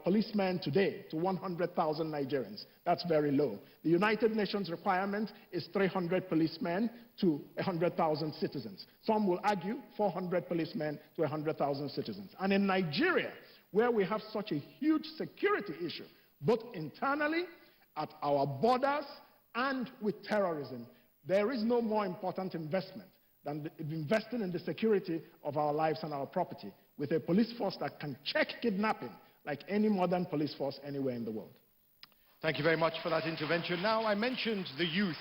policemen today to 100,000 Nigerians. That's very low. The United Nations requirement is 300 policemen to 100,000 citizens. Some will argue 400 policemen to 100,000 citizens. And in Nigeria, where we have such a huge security issue, both internally, at our borders, and with terrorism, there is no more important investment than investing in the security of our lives and our property. with a police force that can check kidnapping like any modern police force anywhere in the world. Thank you very much for that intervention. Now, I mentioned the youth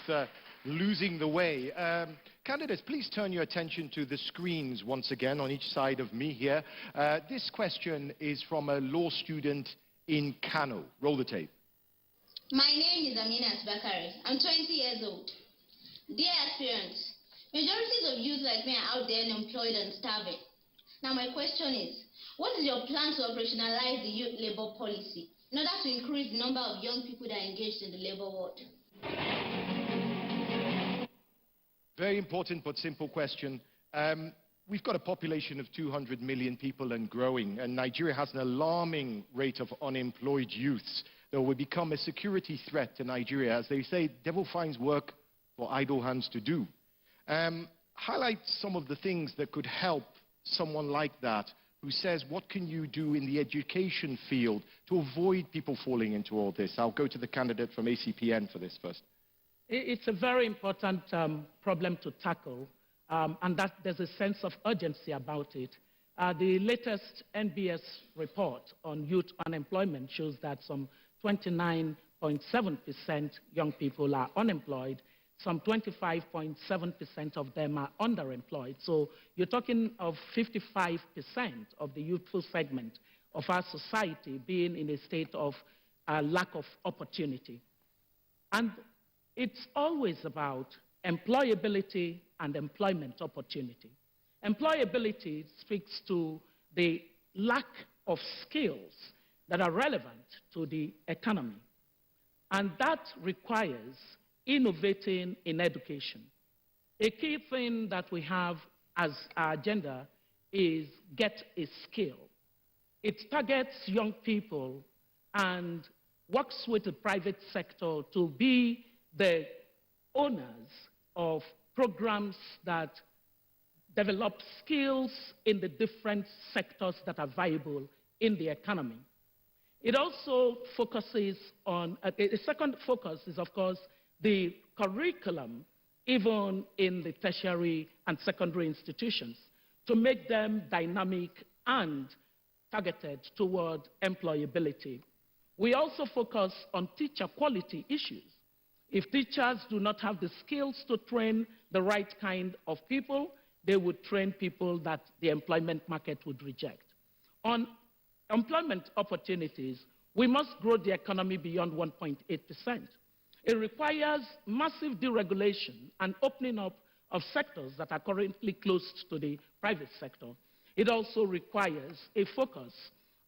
losing the way. Candidates, please turn your attention to the screens once again on each side of me here. This question is from a law student in Kano. Roll the tape. My name is Aminat Bakari. I'm 20 years old. Dear aspirants, majorities of youth like me are out there unemployed and starving. Now my question is, what is your plan to operationalize the youth labor policy in order to increase the number of young people that are engaged in the labor world? Very important but simple question. We've got a population of 200 million people and growing, and Nigeria has an alarming rate of unemployed youths that will become a security threat to Nigeria. As they say, devil finds work for idle hands to do. Highlight some of the things that could help someone like that who says, what can you do in the education field to avoid people falling into all this? I'll go to the candidate from ACPN for this first. It's a very important problem to tackle, and that there's a sense of urgency about it. The latest NBS report on youth unemployment shows that some 29.7% young people are unemployed. Some 25.7% of them are underemployed. So you're talking of 55% of the youthful segment of our society being in a state of lack of opportunity. And it's always about employability and employment opportunity. Employability speaks to the lack of skills that are relevant to the economy. And that requires innovating in education. A key thing that we have as our agenda is get a skill. It targets young people and works with the private sector to be the owners of programs that develop skills in the different sectors that are viable in the economy. It also focuses on, a second focus is, of course, the curriculum, even in the tertiary and secondary institutions, to make them dynamic and targeted toward employability. We also focus on teacher quality issues. If teachers do not have the skills to train the right kind of people, they would train people that the employment market would reject. On employment opportunities, we must grow the economy beyond 1.8%. It requires massive deregulation and opening up of sectors that are currently closed to the private sector. It also requires a focus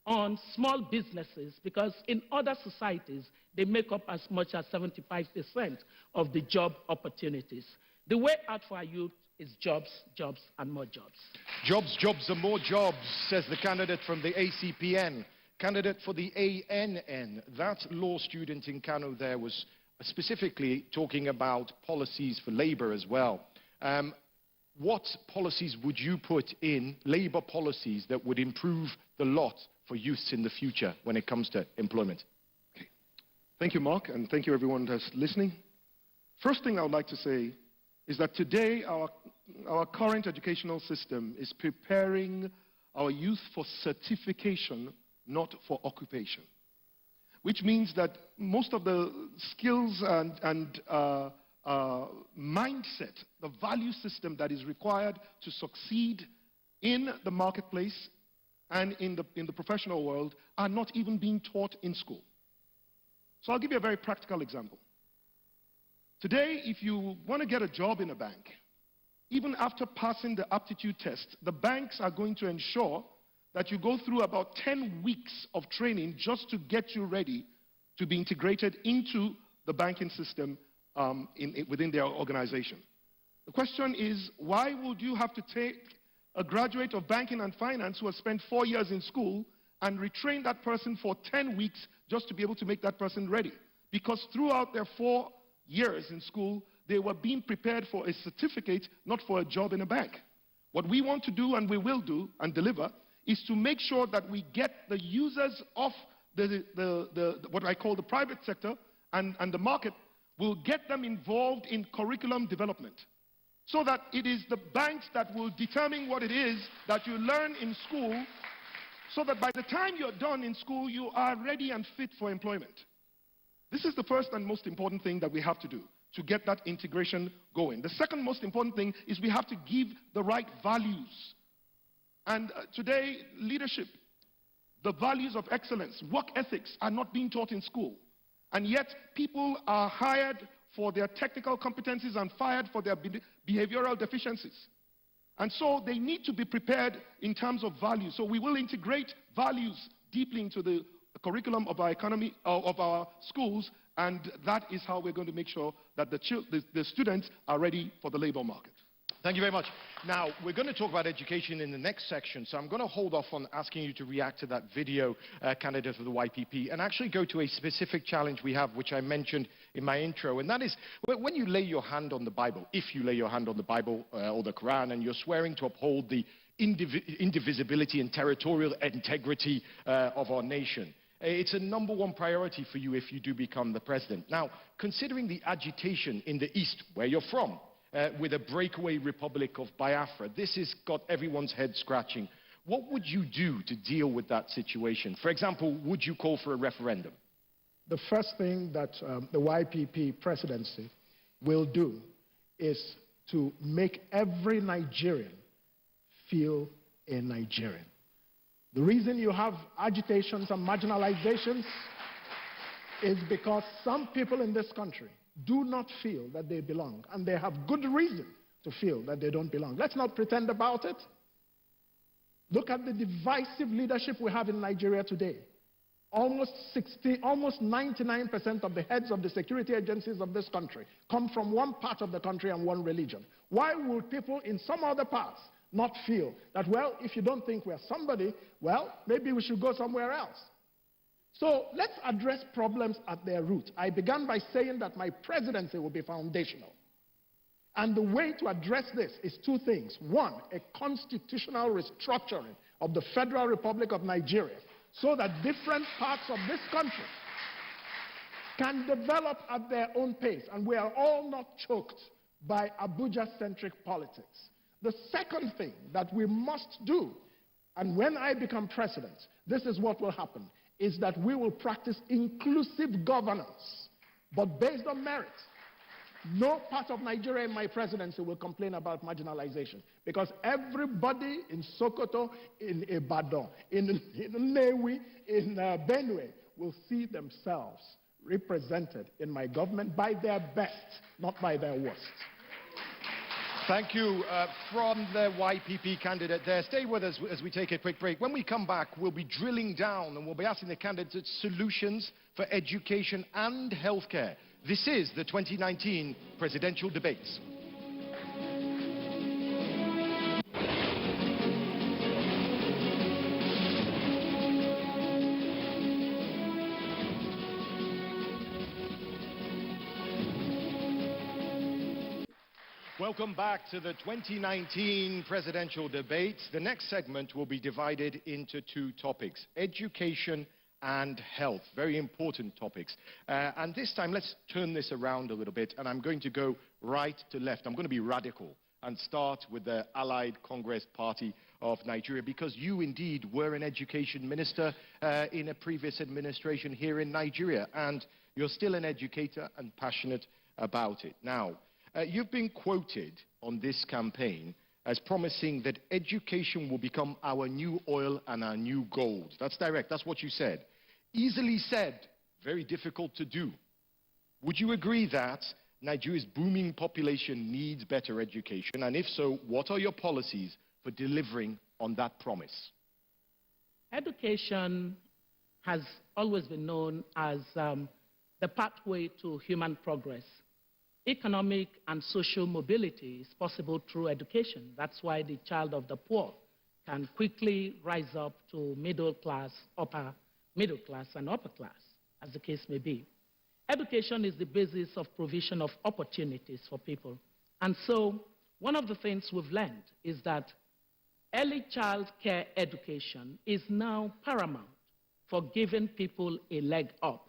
on small businesses, because in other societies, they make up as much as 75% of the job opportunities. The way out for our youth is jobs, jobs, and more jobs. Jobs, jobs, and more jobs, says the candidate from the ACPN. Candidate for the ANN, that law student in Kano there was specifically talking about policies for labor as well. What policies would you put in, labor policies, that would improve the lot for youths in the future when it comes to employment? Okay. Thank you, Mark, and thank you everyone that's listening. First thing I would like to say is that today our current educational system is preparing our youth for certification, not for occupation, which means that most of the skills and mindset, the value system that is required to succeed in the marketplace and in the professional world are not even being taught in school. So I'll give you a very practical example. Today, if you want to get a job in a bank, even after passing the aptitude test, the banks are going to ensure that you go through about 10 weeks of training just to get you ready to be integrated into the banking system within their organization. The question is, why would you have to take a graduate of banking and finance who has spent 4 years in school and retrain that person for 10 weeks just to be able to make that person ready? Because throughout their 4 years in school, they were being prepared for a certificate, not for a job in a bank. What we want to do, and we will do and deliver, is to make sure that we get the users of what I call the private sector and the market, will get them involved in curriculum development. so that it is the banks that will determine what it is that you learn in school, so that by the time you're done in school, you are ready and fit for employment. This is the first and most important thing that we have to do to get that integration going. The second most important thing is we have to give the right values. And today, leadership, the values of excellence, work ethics are not being taught in school. And yet, people are hired for their technical competencies and fired for their behavioral deficiencies. And so they need to be prepared in terms of values. So we will integrate values deeply into the curriculum of our economy, of our schools, and that is how we're going to make sure that the students are ready for the labor market. Thank you very much. Now, we're going to talk about education in the next section, so I'm going to hold off on asking you to react to that video, candidate for the YPP, and actually go to a specific challenge we have, which I mentioned in my intro, and that is when you lay your hand on the Bible, if you lay your hand on the Bible or the Quran, and you're swearing to uphold the indivisibility and territorial integrity of our nation. It's a #1 priority for you if you do become the president. Now, considering the agitation in the East, where you're from, with a breakaway republic of Biafra, this has got everyone's head scratching. What would you do to deal with that situation? For example, would you call for a referendum? The first thing that the YPP presidency will do is to make every Nigerian feel a Nigerian. The reason you have agitations and marginalizations is because some people in this country do not feel that they belong, and they have good reason to feel that they don't belong. Let's not pretend about it. Look at the divisive leadership we have in Nigeria today. Almost 99% of the heads of the security agencies of this country come from one part of the country and one religion. Why would people in some other parts not feel that, well, if you don't think we're somebody, well, maybe we should go somewhere else? So let's address problems at their root. I began by saying that my presidency will be foundational. And the way to address this is two things. One, a constitutional restructuring of the Federal Republic of Nigeria so that different parts of this country can develop at their own pace, and we are all not choked by Abuja-centric politics. The second thing that we must do, and when I become president, this is what will happen, is that we will practice inclusive governance, but based on merit. No part of Nigeria in my presidency will complain about marginalization, because everybody in Sokoto, in Ibadan, in Nnewi, in Benue will see themselves represented in my government by their best, not by their worst. Thank you. From the YPP candidate there. Stay with us as we take a quick break. When we come back, we'll be drilling down and we'll be asking the candidates solutions for education and healthcare. This is the 2019 presidential debates. Welcome back to the 2019 presidential debates. The next segment will be divided into two topics: education and health. Very important topics. And this time, let's turn this around a little bit, and I'm going to go right to left. I'm going to be radical and start with the Allied Congress Party of Nigeria, because you indeed were an education minister in a previous administration here in Nigeria, and you're still an educator and passionate about it. Now, you've been quoted on this campaign as promising that education will become our new oil and our new gold. That's direct, that's what you said. Easily said, very difficult to do. Would you agree that Nigeria's booming population needs better education? And if so, what are your policies for delivering on that promise? Education has always been known as the pathway to human progress. Economic and social mobility is possible through education. That's why the child of the poor can quickly rise up to middle class, upper middle class, and upper class, as the case may be. Education is the basis of provision of opportunities for people. And so one of the things we've learned is that early child care education is now paramount for giving people a leg up.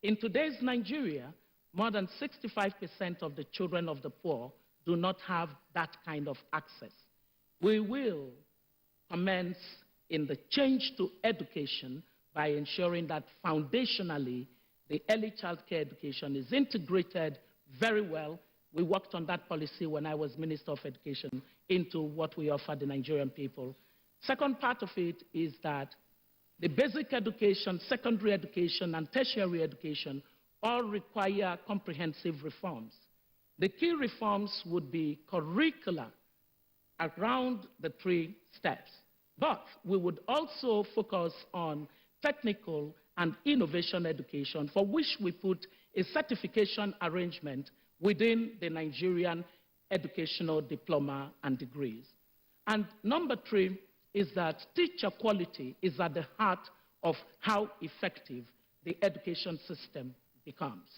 In today's Nigeria, more than 65% of the children of the poor do not have that kind of access. We will commence in the change to education by ensuring that foundationally the early child care education is integrated very well. We worked on that policy when I was Minister of Education into what we offer the Nigerian people. Second part of it is that the basic education, secondary education, and tertiary education all require comprehensive reforms. The key reforms would be curricula around the 3 steps. But we would also focus on technical and innovation education, for which we put a certification arrangement within the Nigerian educational diploma and degrees. And number 3 is that teacher quality is at the heart of how effective the education system becomes.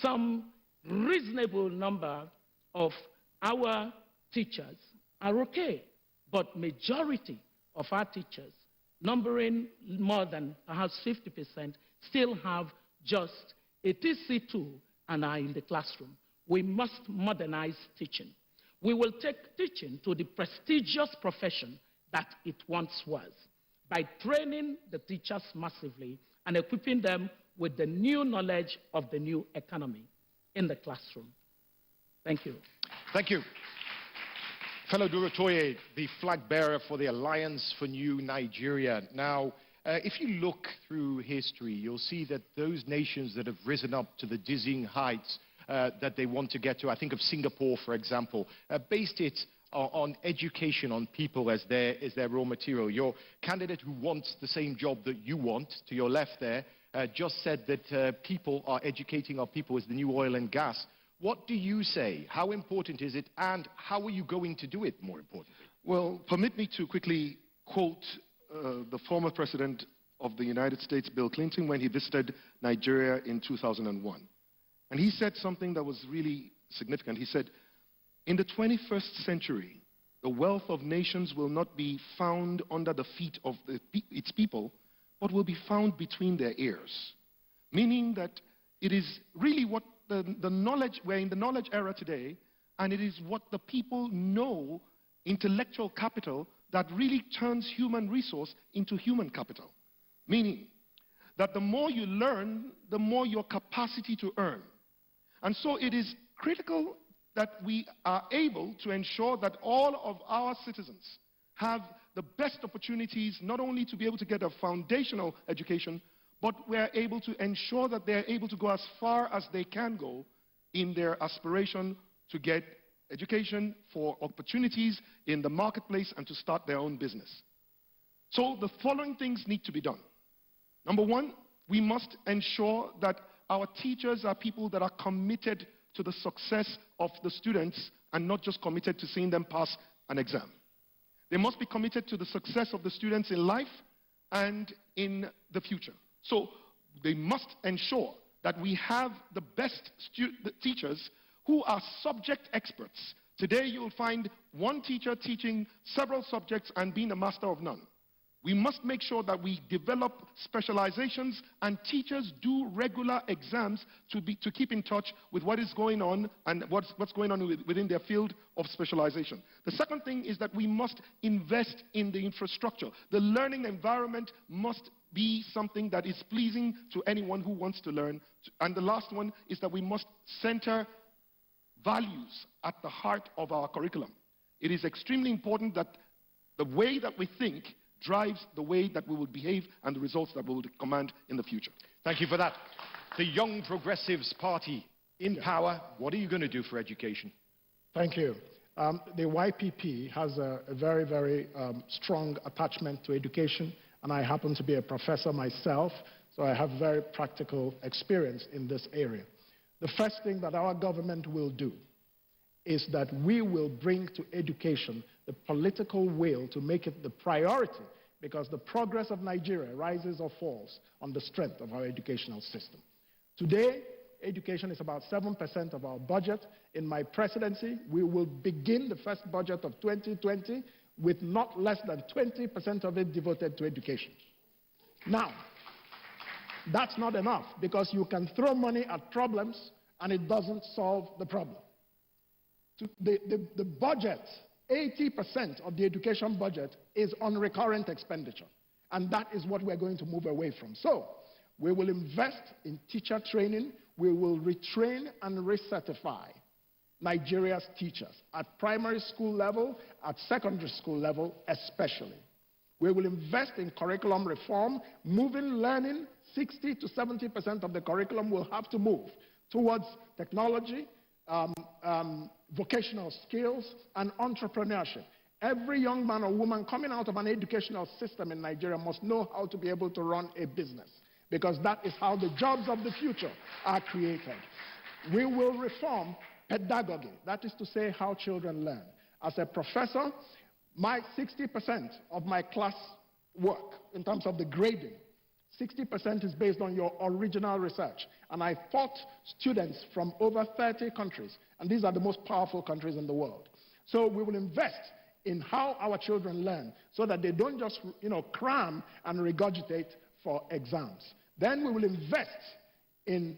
Some reasonable number of our teachers are okay, but majority of our teachers, numbering more than perhaps 50%, still have just a TC2 and are in the classroom. We must modernize teaching. We will take teaching to the prestigious profession that it once was by training the teachers massively and equipping them with the new knowledge of the new economy in the classroom. Thank you. Thank you. Fellow Durotoye, the flag bearer for the Alliance for New Nigeria. Now, if you look through history, you'll see that those nations that have risen up to the dizzying heights that they want to get to, I think of Singapore, for example, based it on education, on people as their raw material. Your candidate who wants the same job that you want, to your left there, just said that people are educating our people as the new oil and gas. What do you say? How important is it, and how are you going to do it, more importantly? Well, permit me to quickly quote the former president of the United States, Bill Clinton, when he visited Nigeria in 2001. And he said something that was really significant. He said, in the 21st century, the wealth of nations will not be found under the feet of its people, but will be found between their ears. Meaning that it is really what the knowledge, we're in the knowledge era today, and it is what the people know, intellectual capital, that really turns human resource into human capital. Meaning that the more you learn, the more your capacity to earn. And so it is critical that we are able to ensure that all of our citizens have the best opportunities, not only to be able to get a foundational education, but we're able to ensure that they're able to go as far as they can go in their aspiration to get education for opportunities in the marketplace and to start their own business. So the following things need to be done. Number 1, we must ensure that our teachers are people that are committed to the success of the students and not just committed to seeing them pass an exam. They must be committed to the success of the students in life and in the future. So they must ensure that we have the best teachers who are subject experts. Today you will find one teacher teaching several subjects and being a master of none. We must make sure that we develop specializations and teachers do regular exams to keep in touch with what is going on and what's going on within their field of specialization. The second thing is that we must invest in the infrastructure. The learning environment must be something that is pleasing to anyone who wants to learn. And the last one is that we must center values at the heart of our curriculum. It is extremely important that the way that we think drives the way that we will behave and the results that we will command in the future. Thank you for that. The Young Progressives Party in power. What are you going to do for education? Thank you. The YPP has a very, very strong attachment to education, and I happen to be a professor myself, so I have very practical experience in this area. The first thing that our government will do is that we will bring to education the political will to make it the priority, because the progress of Nigeria rises or falls on the strength of our educational system. Today, education is about 7% of our budget. In my presidency, we will begin the first budget of 2020 with not less than 20% of it devoted to education. Now, that's not enough, because you can throw money at problems and it doesn't solve the problem. The budget, 80% of the education budget is on recurrent expenditure. And that is what we're going to move away from. So we will invest in teacher training. We will retrain and recertify Nigeria's teachers at primary school level, at secondary school level especially. We will invest in curriculum reform, moving learning. 60 to 70% of the curriculum will have to move towards technology, vocational skills, and entrepreneurship. Every young man or woman coming out of an educational system in Nigeria must know how to be able to run a business, because that is how the jobs of the future are created. We will reform pedagogy, that is to say how children learn. As a professor, 60% of my class work, in terms of the grading, 60% is based on your original research. And I taught students from over 30 countries, and these are the most powerful countries in the world. So we will invest in how our children learn so that they don't just, cram and regurgitate for exams. Then we will invest in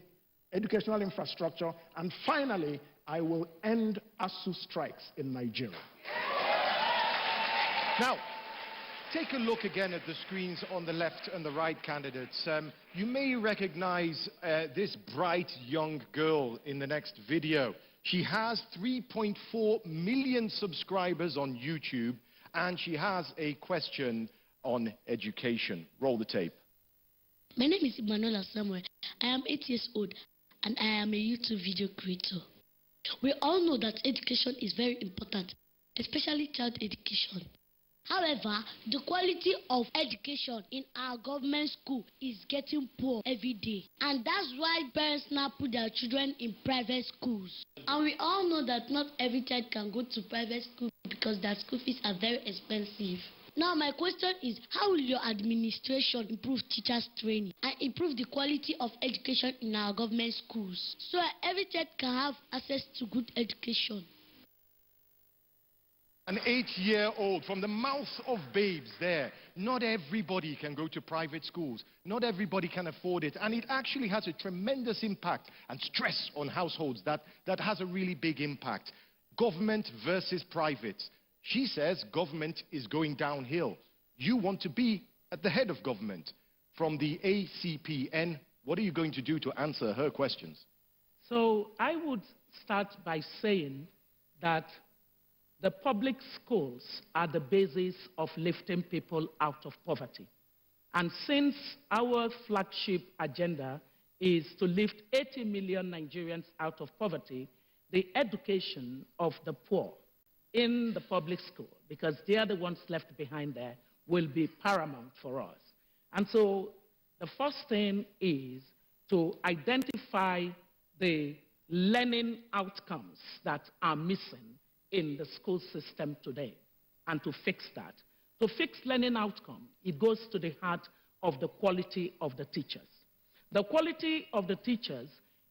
educational infrastructure, and finally, I will end ASU strikes in Nigeria. Now, take a look again at the screens on the left and the right candidates. You may recognize this bright young girl in the next video. She has 3.4 million subscribers on YouTube, and she has a question on education. Roll the tape. My name is Emmanuel Samuel. I am 8 years old, and I am a YouTube video creator. We all know that education is very important, especially child education. However, the quality of education in our government school is getting poor every day. And that's why parents now put their children in private schools. And we all know that not every child can go to private school because their school fees are very expensive. Now my question is, how will your administration improve teachers' training and improve the quality of education in our government schools so that every child can have access to good education? An 8-year-old, from the mouth of babes there. Not everybody can go to private schools. Not everybody can afford it. And it actually has a tremendous impact and stress on households that has a really big impact. Government versus private. She says government is going downhill. You want to be at the head of government. From the ACPN, what are you going to do to answer her questions? So I would start by saying that the public schools are the basis of lifting people out of poverty. And since our flagship agenda is to lift 80 million Nigerians out of poverty, the education of the poor in the public school, because they are the ones left behind there, will be paramount for us. And so the first thing is to identify the learning outcomes that are missing in the school system today, and to fix that. To fix learning outcome, it goes to the heart of the quality of the teachers. The quality of the teachers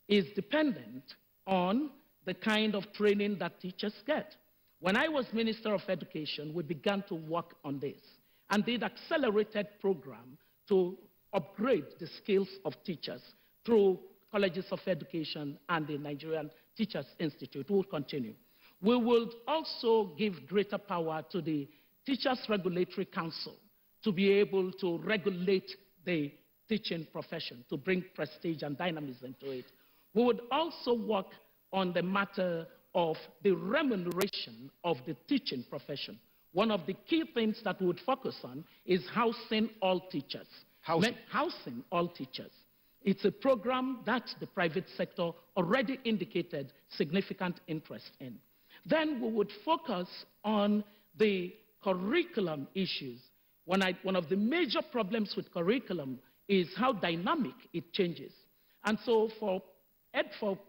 is dependent on the kind of training that teachers get. When I was Minister of Education, we began to work on this and did accelerated program to upgrade the skills of teachers through colleges of education and the Nigerian Teachers Institute. We'll continue. We will also give greater power to the Teachers Regulatory Council to be able to regulate the teaching profession, to bring prestige and dynamism to it. We would also work on the matter of the remuneration of the teaching profession. One of the key things that we would focus on is housing all teachers. Housing all teachers. It's a program that the private sector already indicated significant interest in. Then we would focus on the curriculum issues. One of the major problems with curriculum is how dynamic it changes. And so for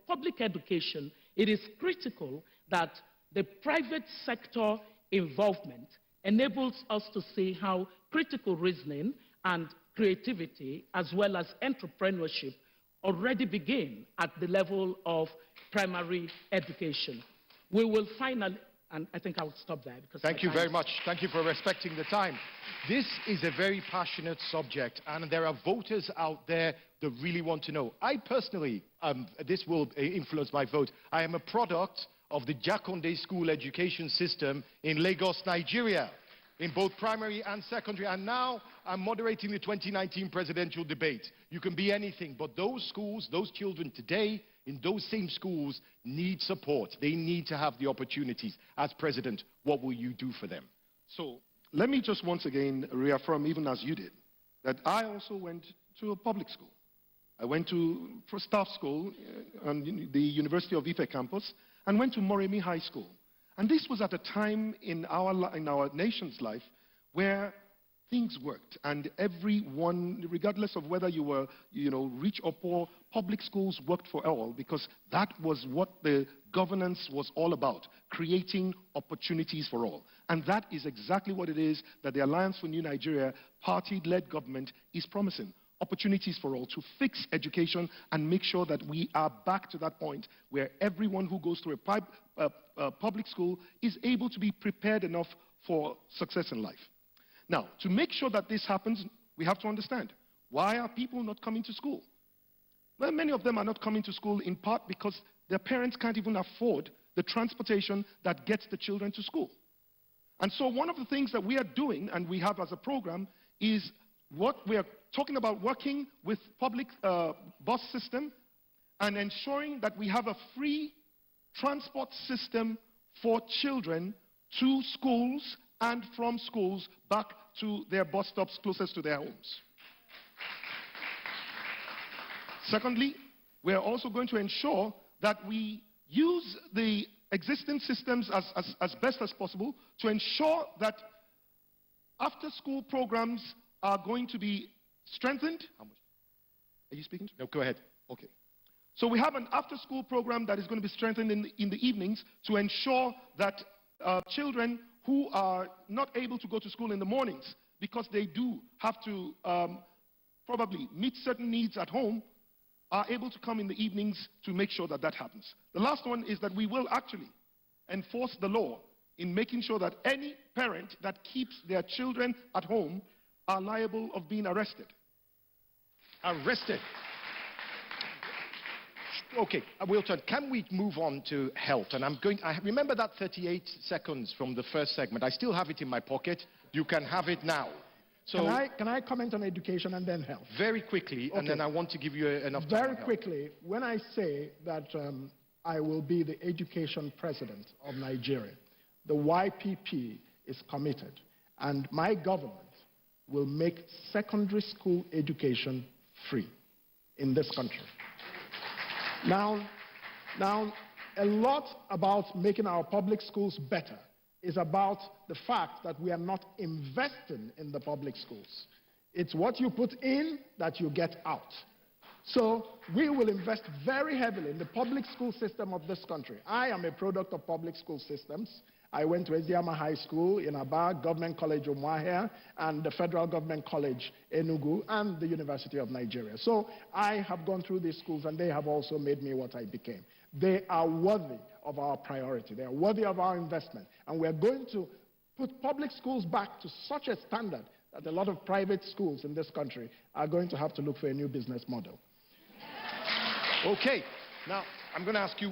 public education, it is critical that the private sector involvement enables us to see how critical reasoning and creativity, as well as entrepreneurship, already begin at the level of primary education. We will finally, and I think I will stop there. Because Thank you very much. Thank you for respecting the time. This is a very passionate subject, and there are voters out there that really want to know. I personally, this will influence my vote. I am a product of the Jakonde school education system in Lagos, Nigeria, in both primary and secondary. And now I'm moderating the 2019 presidential debate. You can be anything, but those schools, those children today in those same schools need support. They need to have the opportunities. As president, what will you do for them? So let me just once again reaffirm, even as you did, that I also went to a public school. I went to staff school on the University of Ife campus and went to Moremi High School. And this was at a time in our nation's life where things worked, and everyone, regardless of whether you were, rich or poor, public schools worked for all, because that was what the governance was all about, creating opportunities for all. And that is exactly what it is that the Alliance for New Nigeria party-led government is promising. Opportunities for all, to fix education and make sure that we are back to that point where everyone who goes through a public school is able to be prepared enough for success in life. Now, to make sure that this happens, we have to understand, why are people not coming to school? Well, many of them are not coming to school in part because their parents can't even afford the transportation that gets the children to school. And so one of the things that we are doing, and we have as a program, is what we are talking about, working with public bus system and ensuring that we have a free transport system for children to schools and from schools back to their bus stops closest to their homes. Secondly, we are also going to ensure that we use the existing systems as best as possible to ensure that after-school programs are going to be strengthened. How much? Are you speaking? No, go ahead. Okay. So we have an after-school program that is going to be strengthened in the evenings to ensure that children who are not able to go to school in the mornings because they do have to probably meet certain needs at home are able to come in the evenings to make sure that that happens. The last one is that we will actually enforce the law in making sure that any parent that keeps their children at home are liable of being arrested. Arrested. Okay, Wilton, can we move on to health? And I remember that 38 seconds from the first segment. I still have it in my pocket. You can have it now. So Can I comment on education and then health? Very quickly, okay. And then I want to give you enough time. Very quickly, when I say that I will be the education president of Nigeria, the YPP is committed, and my government will make secondary school education free in this country. Now, a lot about making our public schools better is about the fact that we are not investing in the public schools. It's what you put in that you get out. So we will invest very heavily in the public school system of this country. I am a product of public school systems. I went to Eziama High School in Aba, Government College Umuahia, and the Federal Government College Enugu, and the University of Nigeria. So I have gone through these schools, and they have also made me what I became. They are worthy of our priority. They are worthy of our investment. And we're going to put public schools back to such a standard that a lot of private schools in this country are going to have to look for a new business model. Okay. Now, I'm going to ask you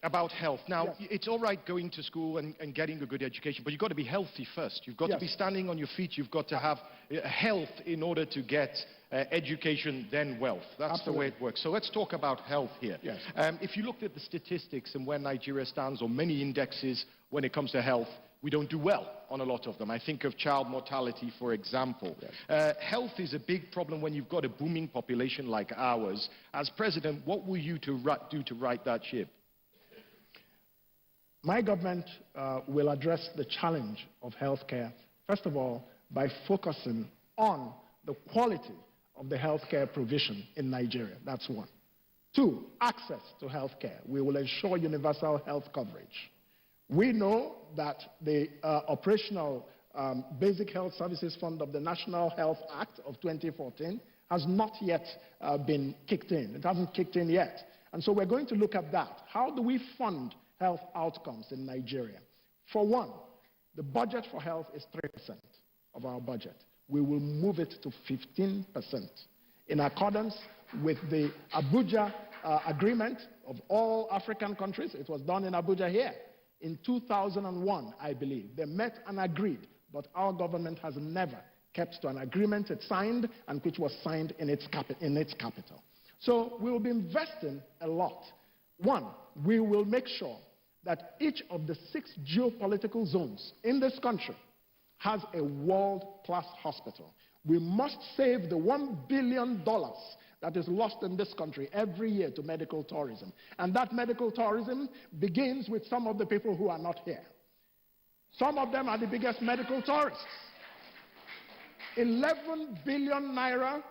about health. Now, yes. It's all right going to school and getting a good education, but you've got to be healthy first. You've got to be standing on your feet. You've got to have health in order to get education, then wealth. That's the way it works. So let's talk about health here. Yes. If you looked at the statistics and where Nigeria stands on many indexes when it comes to health, we don't do well on a lot of them. I think of child mortality, for example. Yes. Health is a big problem when you've got a booming population like ours. As president, what will you do to right that ship? My government will address the challenge of healthcare, first of all, by focusing on the quality of the healthcare provision in Nigeria. That's one. Two, access to healthcare. We will ensure universal health coverage. We know that the operational Basic Health Services Fund of the National Health Act of 2014 has not yet been kicked in. It hasn't kicked in yet. And so we're going to look at that. How do we fund health outcomes in Nigeria? For one, the budget for health is 3% of our budget. We will move it to 15% in accordance with the Abuja agreement of all African countries. It was done in Abuja here in 2001, I believe. They met and agreed, but our government has never kept to an agreement it signed and which was signed in its capital. So we will be investing a lot. One, we will make sure that each of the 6 geopolitical zones in this country has a world-class hospital. We must save the $1 billion that is lost in this country every year to medical tourism. And that medical tourism begins with some of the people who are not here. Some of them are the biggest medical tourists. 11 billion naira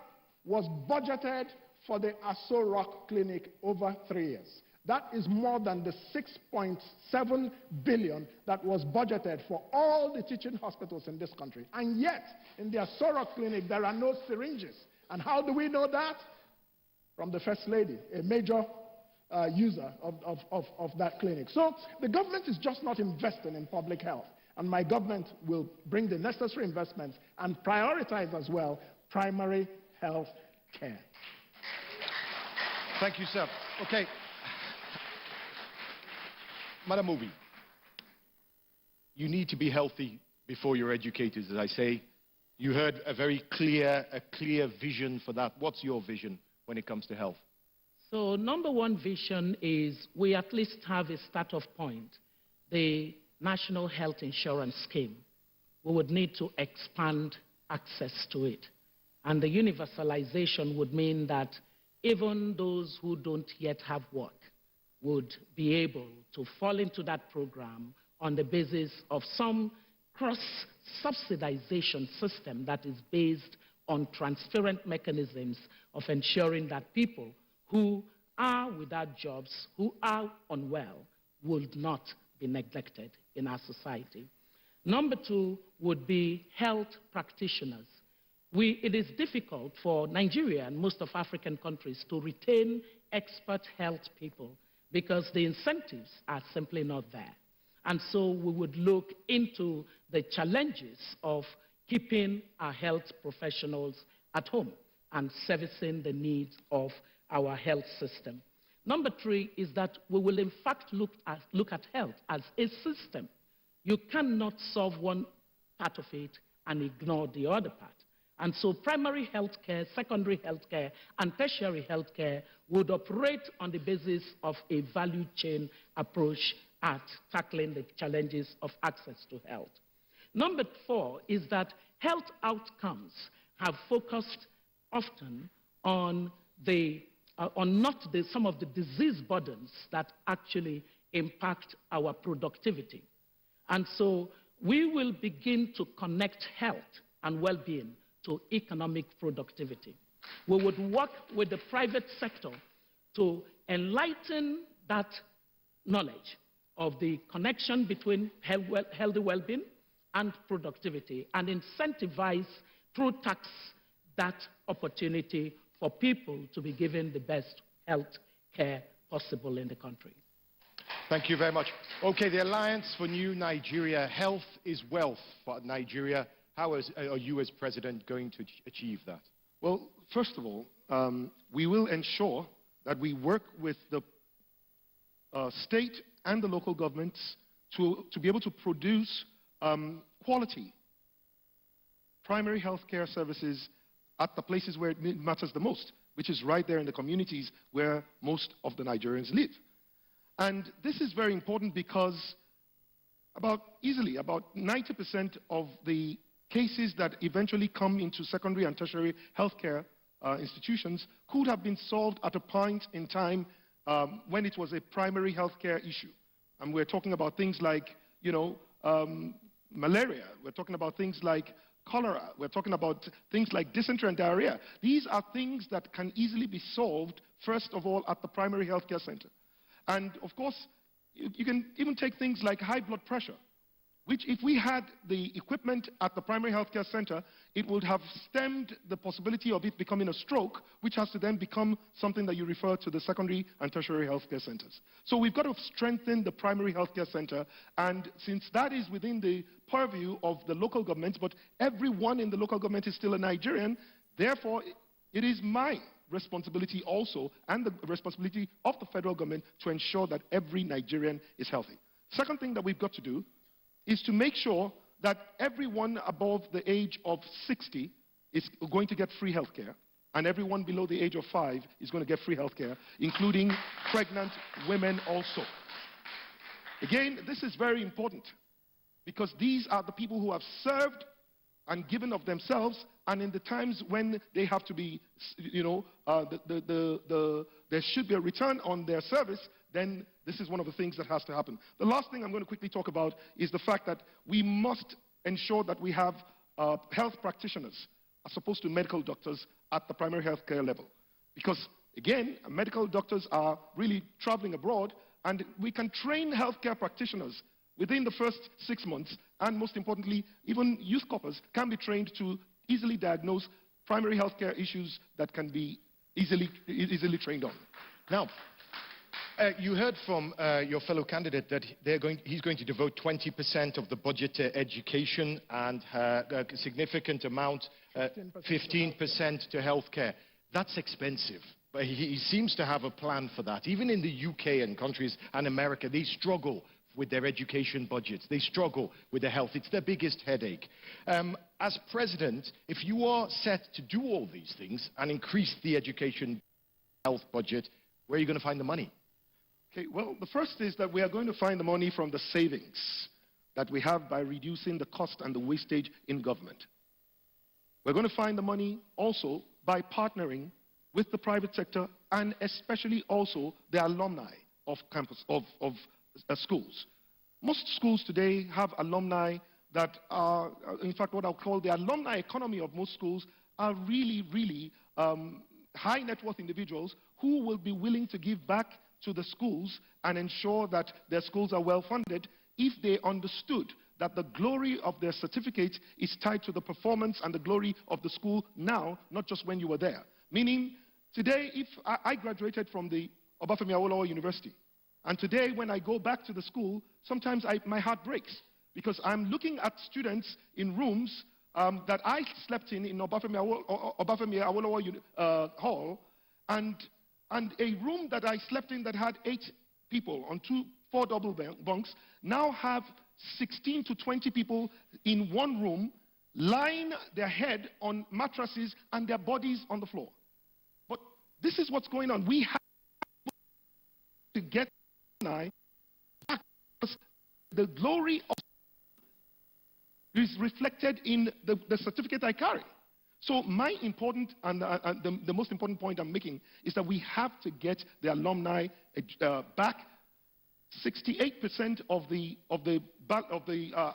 was budgeted for the Aso Rock Clinic over 3 years. That is more than the 6.7 billion that was budgeted for all the teaching hospitals in this country. And yet, in the Aso Rock Clinic, there are no syringes. And how do we know that? From the First Lady, a major user of that clinic. So the government is just not investing in public health. And my government will bring the necessary investments and prioritize as well primary health care. Thank you, sir. Okay. Madam Obi, you need to be healthy before you're educated, as I say. You heard a very clear vision for that. What's your vision when it comes to health? So number one vision is we at least have a start-off point, the National Health Insurance Scheme. We would need to expand access to it. And the universalization would mean that even those who don't yet have work would be able to fall into that program on the basis of some cross-subsidization system that is based on transparent mechanisms of ensuring that people who are without jobs, who are unwell, would not be neglected in our society. Number two would be health practitioners. It is difficult for Nigeria and most of African countries to retain expert health people because the incentives are simply not there. And so we would look into the challenges of keeping our health professionals at home and servicing the needs of our health system. Number three is that we will in fact look at health as a system. You cannot solve one part of it and ignore the other part. And so primary health care, secondary health care, and tertiary health care would operate on the basis of a value chain approach at tackling the challenges of access to health. Number four is that health outcomes have focused often on some of the disease burdens that actually impact our productivity. And so we will begin to connect health and well-being to economic productivity. We would work with the private sector to enlighten that knowledge of the connection between healthy well-being and productivity and incentivize through tax that opportunity for people to be given the best health care possible in the country. Thank you very much. Okay, the Alliance for New Nigeria, health is wealth for Nigeria. How are you as president going to achieve that? Well, first of all, we will ensure that we work with the state and the local governments to be able to produce quality primary health care services at the places where it matters the most, which is right there in the communities where most of the Nigerians live. And this is very important because about 90% of the cases that eventually come into secondary and tertiary healthcare institutions could have been solved at a point in time when it was a primary healthcare issue. And we're talking about things like, malaria. We're talking about things like cholera. We're talking about things like dysentery and diarrhea. These are things that can easily be solved, first of all, at the primary healthcare center. And of course, you can even take things like high blood pressure, which if we had the equipment at the primary healthcare center, it would have stemmed the possibility of it becoming a stroke, which has to then become something that you refer to the secondary and tertiary healthcare centers. So we've got to strengthen the primary healthcare center, and since that is within the purview of the local government, but everyone in the local government is still a Nigerian, therefore it is my responsibility also, and the responsibility of the federal government to ensure that every Nigerian is healthy. Second thing that we've got to do is to make sure that everyone above the age of 60 is going to get free health care, and everyone below the age of 5 is going to get free health care, including pregnant women also. Again, this is very important because these are the people who have served and given of themselves, and in the times when they have to be, there should be a return on their service, then this is one of the things that has to happen. The last thing I'm going to quickly talk about is the fact that we must ensure that we have health practitioners as opposed to medical doctors at the primary health care level. Because, again, medical doctors are really traveling abroad, and we can train healthcare practitioners within the first 6 months, and most importantly, even youth corpers can be trained to easily diagnose primary healthcare issues that can be easily trained on. Now, you heard from your fellow candidate that he's going to devote 20% of the budget to education and a significant amount, 15% to healthcare. That's expensive. But he seems to have a plan for that. Even in the UK and countries and America, they struggle with their education budgets. They struggle with their health. It's their biggest headache. As president, if you are set to do all these things and increase the education health budget, where are you going to find the money? Okay, well, the first is that we are going to find the money from the savings that we have by reducing the cost and the wastage in government. We're going to find the money also by partnering with the private sector and especially also the alumni of schools. Most schools today have alumni that are, in fact, what I'll call the alumni economy of most schools are really high net worth individuals who will be willing to give back to the schools and ensure that their schools are well funded if they understood that the glory of their certificate is tied to the performance and the glory of the school now, not just when you were there. Meaning, today, if I graduated from the Obafemi Awolowo University, and today when I go back to the school, sometimes my heart breaks because I'm looking at students in rooms that I slept in Obafemi Awolowo Hall, and a room that I slept in that had 8 people on 4 double bunks now have 16 to 20 people in one room lying their head on mattresses and their bodies on the floor. But this is what's going on. We have to get back because the glory of is reflected in the certificate I carry. So my important and the most important point I'm making is that we have to get the alumni back. 68% of the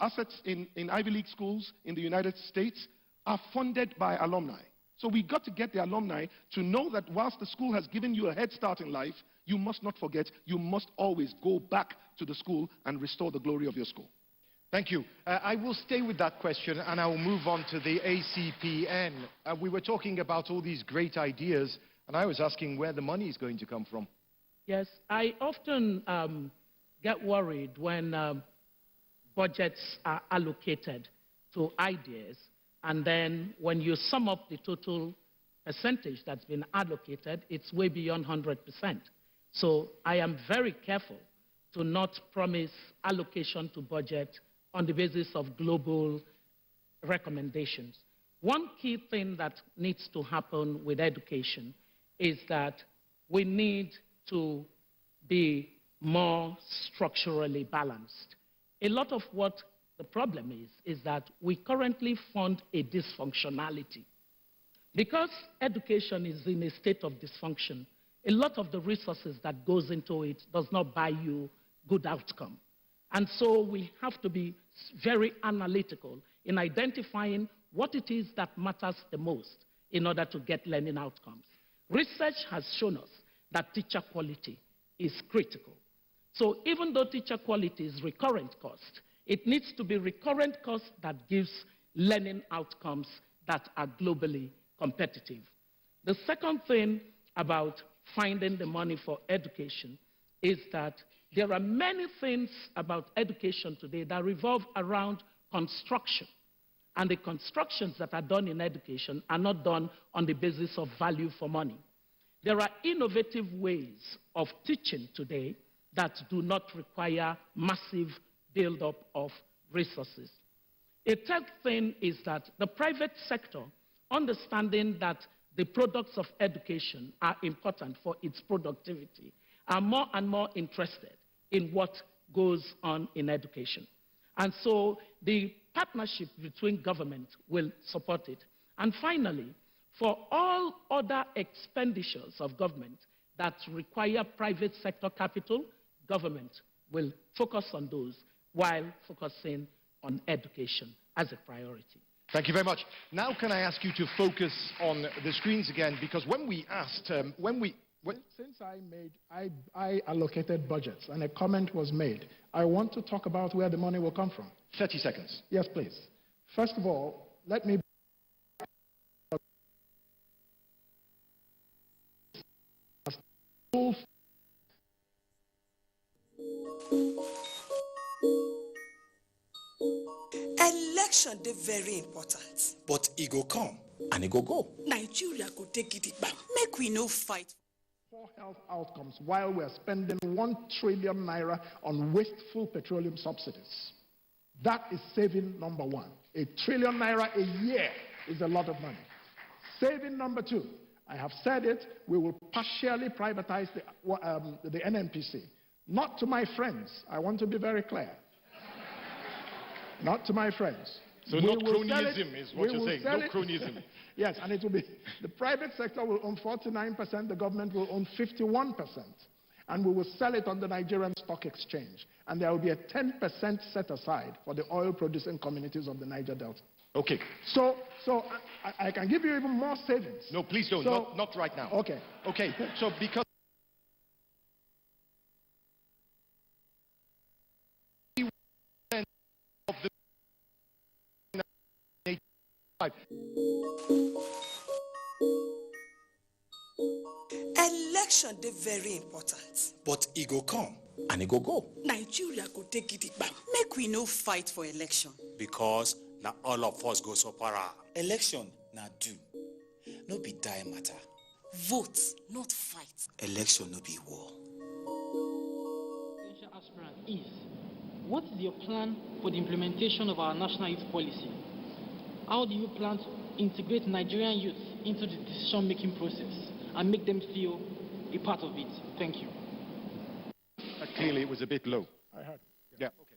assets in Ivy League schools in the United States are funded by alumni. So we've got to get the alumni to know that whilst the school has given you a head start in life, you must not forget, you must always go back to the school and restore the glory of your school. Thank you. I will stay with that question and I will move on to the ACPN. We were talking about all these great ideas and I was asking where the money is going to come from. Yes, I often get worried when budgets are allocated to ideas, and then when you sum up the total percentage that's been allocated, it's way beyond 100%. So I am very careful to not promise allocation to budget on the basis of global recommendations. One key thing that needs to happen with education is that we need to be more structurally balanced. A lot of what the problem is that we currently fund a dysfunctionality. Because education is in a state of dysfunction, a lot of the resources that goes into it does not buy you good outcome. And so we have to be very analytical in identifying what it is that matters the most in order to get learning outcomes. Research has shown us that teacher quality is critical. So even though teacher quality is recurrent cost, it needs to be recurrent cost that gives learning outcomes that are globally competitive. The second thing about finding the money for education is that there are many things about education today that revolve around construction. And the constructions that are done in education are not done on the basis of value for money. There are innovative ways of teaching today that do not require massive build-up of resources. A third thing is that the private sector, understanding that the products of education are important for its productivity, are more and more interested in what goes on in education. And so the partnership between government will support it. And finally, for all other expenditures of government that require private sector capital, government will focus on those while focusing on education as a priority. Thank you very much. Now can I ask you to focus on the screens again, because when we asked, Since I allocated budgets and a comment was made, I want to talk about where the money will come from. 30 seconds. Yes, please. First of all, let me Election dey very important, but e go come and e go go. Nigeria go take it back. Make we no fight. Poor health outcomes while we're spending 1 trillion naira on wasteful petroleum subsidies. That is saving number one. 1 trillion naira a year is a lot of money. Saving number two, I have said it, we will partially privatize the NNPC. Not to my friends, I want to be very clear. Not to my friends. So not cronyism is what you're saying, no cronyism. Yes, and it will be, the private sector will own 49%, the government will own 51%. And we will sell it on the Nigerian Stock Exchange. And there will be a 10% set aside for the oil-producing communities of the Niger Delta. Okay. So I can give you even more savings. No, please don't, not right now. Okay. Okay, so because of the Election dey very important, but e go come and e go go. Nigeria go take it back. Make we no fight for election. Because na all of us go suffer. Election na do, no be die matter. Vote, not fight. Election no be war. Potential aspirant is, what is your plan for the implementation of our national youth policy? How do you plan to integrate Nigerian youth into the decision-making process and make them feel a part of it? Thank you. Clearly it was a bit low. I heard. Yeah. Okay.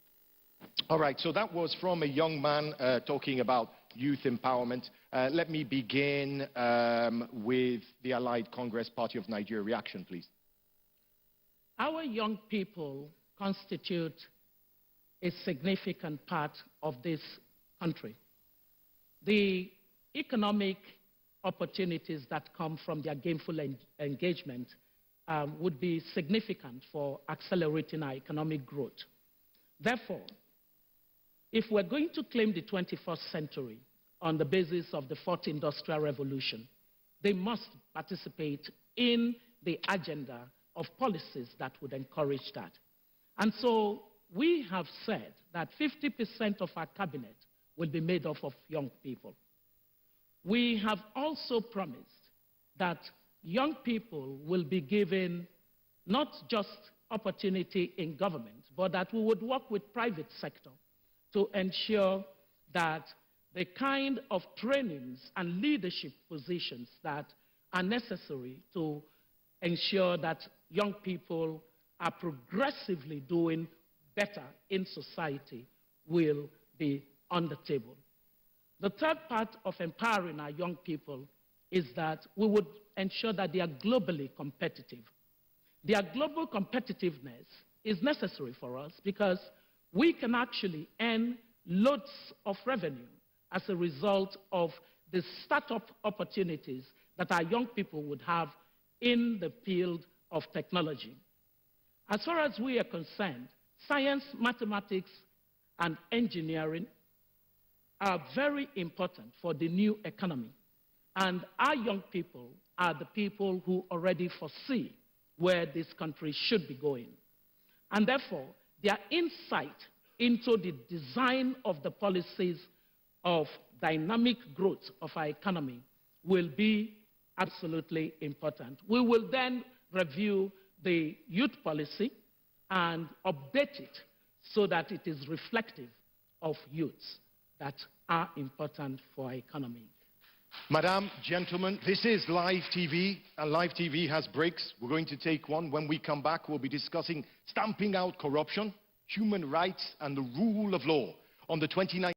All right, so that was from a young man talking about youth empowerment. Let me begin with the Allied Congress Party of Nigeria reaction, please. Our young people constitute a significant part of this country. The economic opportunities that come from their gainful engagement would be significant for accelerating our economic growth. Therefore, if we're going to claim the 21st century on the basis of the fourth industrial revolution, they must participate in the agenda of policies that would encourage that. And so we have said that 50% of our cabinet will be made up of young people. We have also promised that young people will be given not just opportunity in government, but that we would work with private sector to ensure that the kind of trainings and leadership positions that are necessary to ensure that young people are progressively doing better in society will be on the table. The third part of empowering our young people is that we would ensure that they are globally competitive. Their global competitiveness is necessary for us because we can actually earn loads of revenue as a result of the startup opportunities that our young people would have in the field of technology. As far as we are concerned, science, mathematics, and engineering are very important for the new economy. And our young people are the people who already foresee where this country should be going. And therefore, their insight into the design of the policies of dynamic growth of our economy will be absolutely important. We will then review the youth policy and update it so that it is reflective of youths that are important for our economy. Madam, gentlemen, this is live TV, and live TV has breaks. We're going to take one. When we come back, we'll be discussing stamping out corruption, human rights, and the rule of law on the 29th.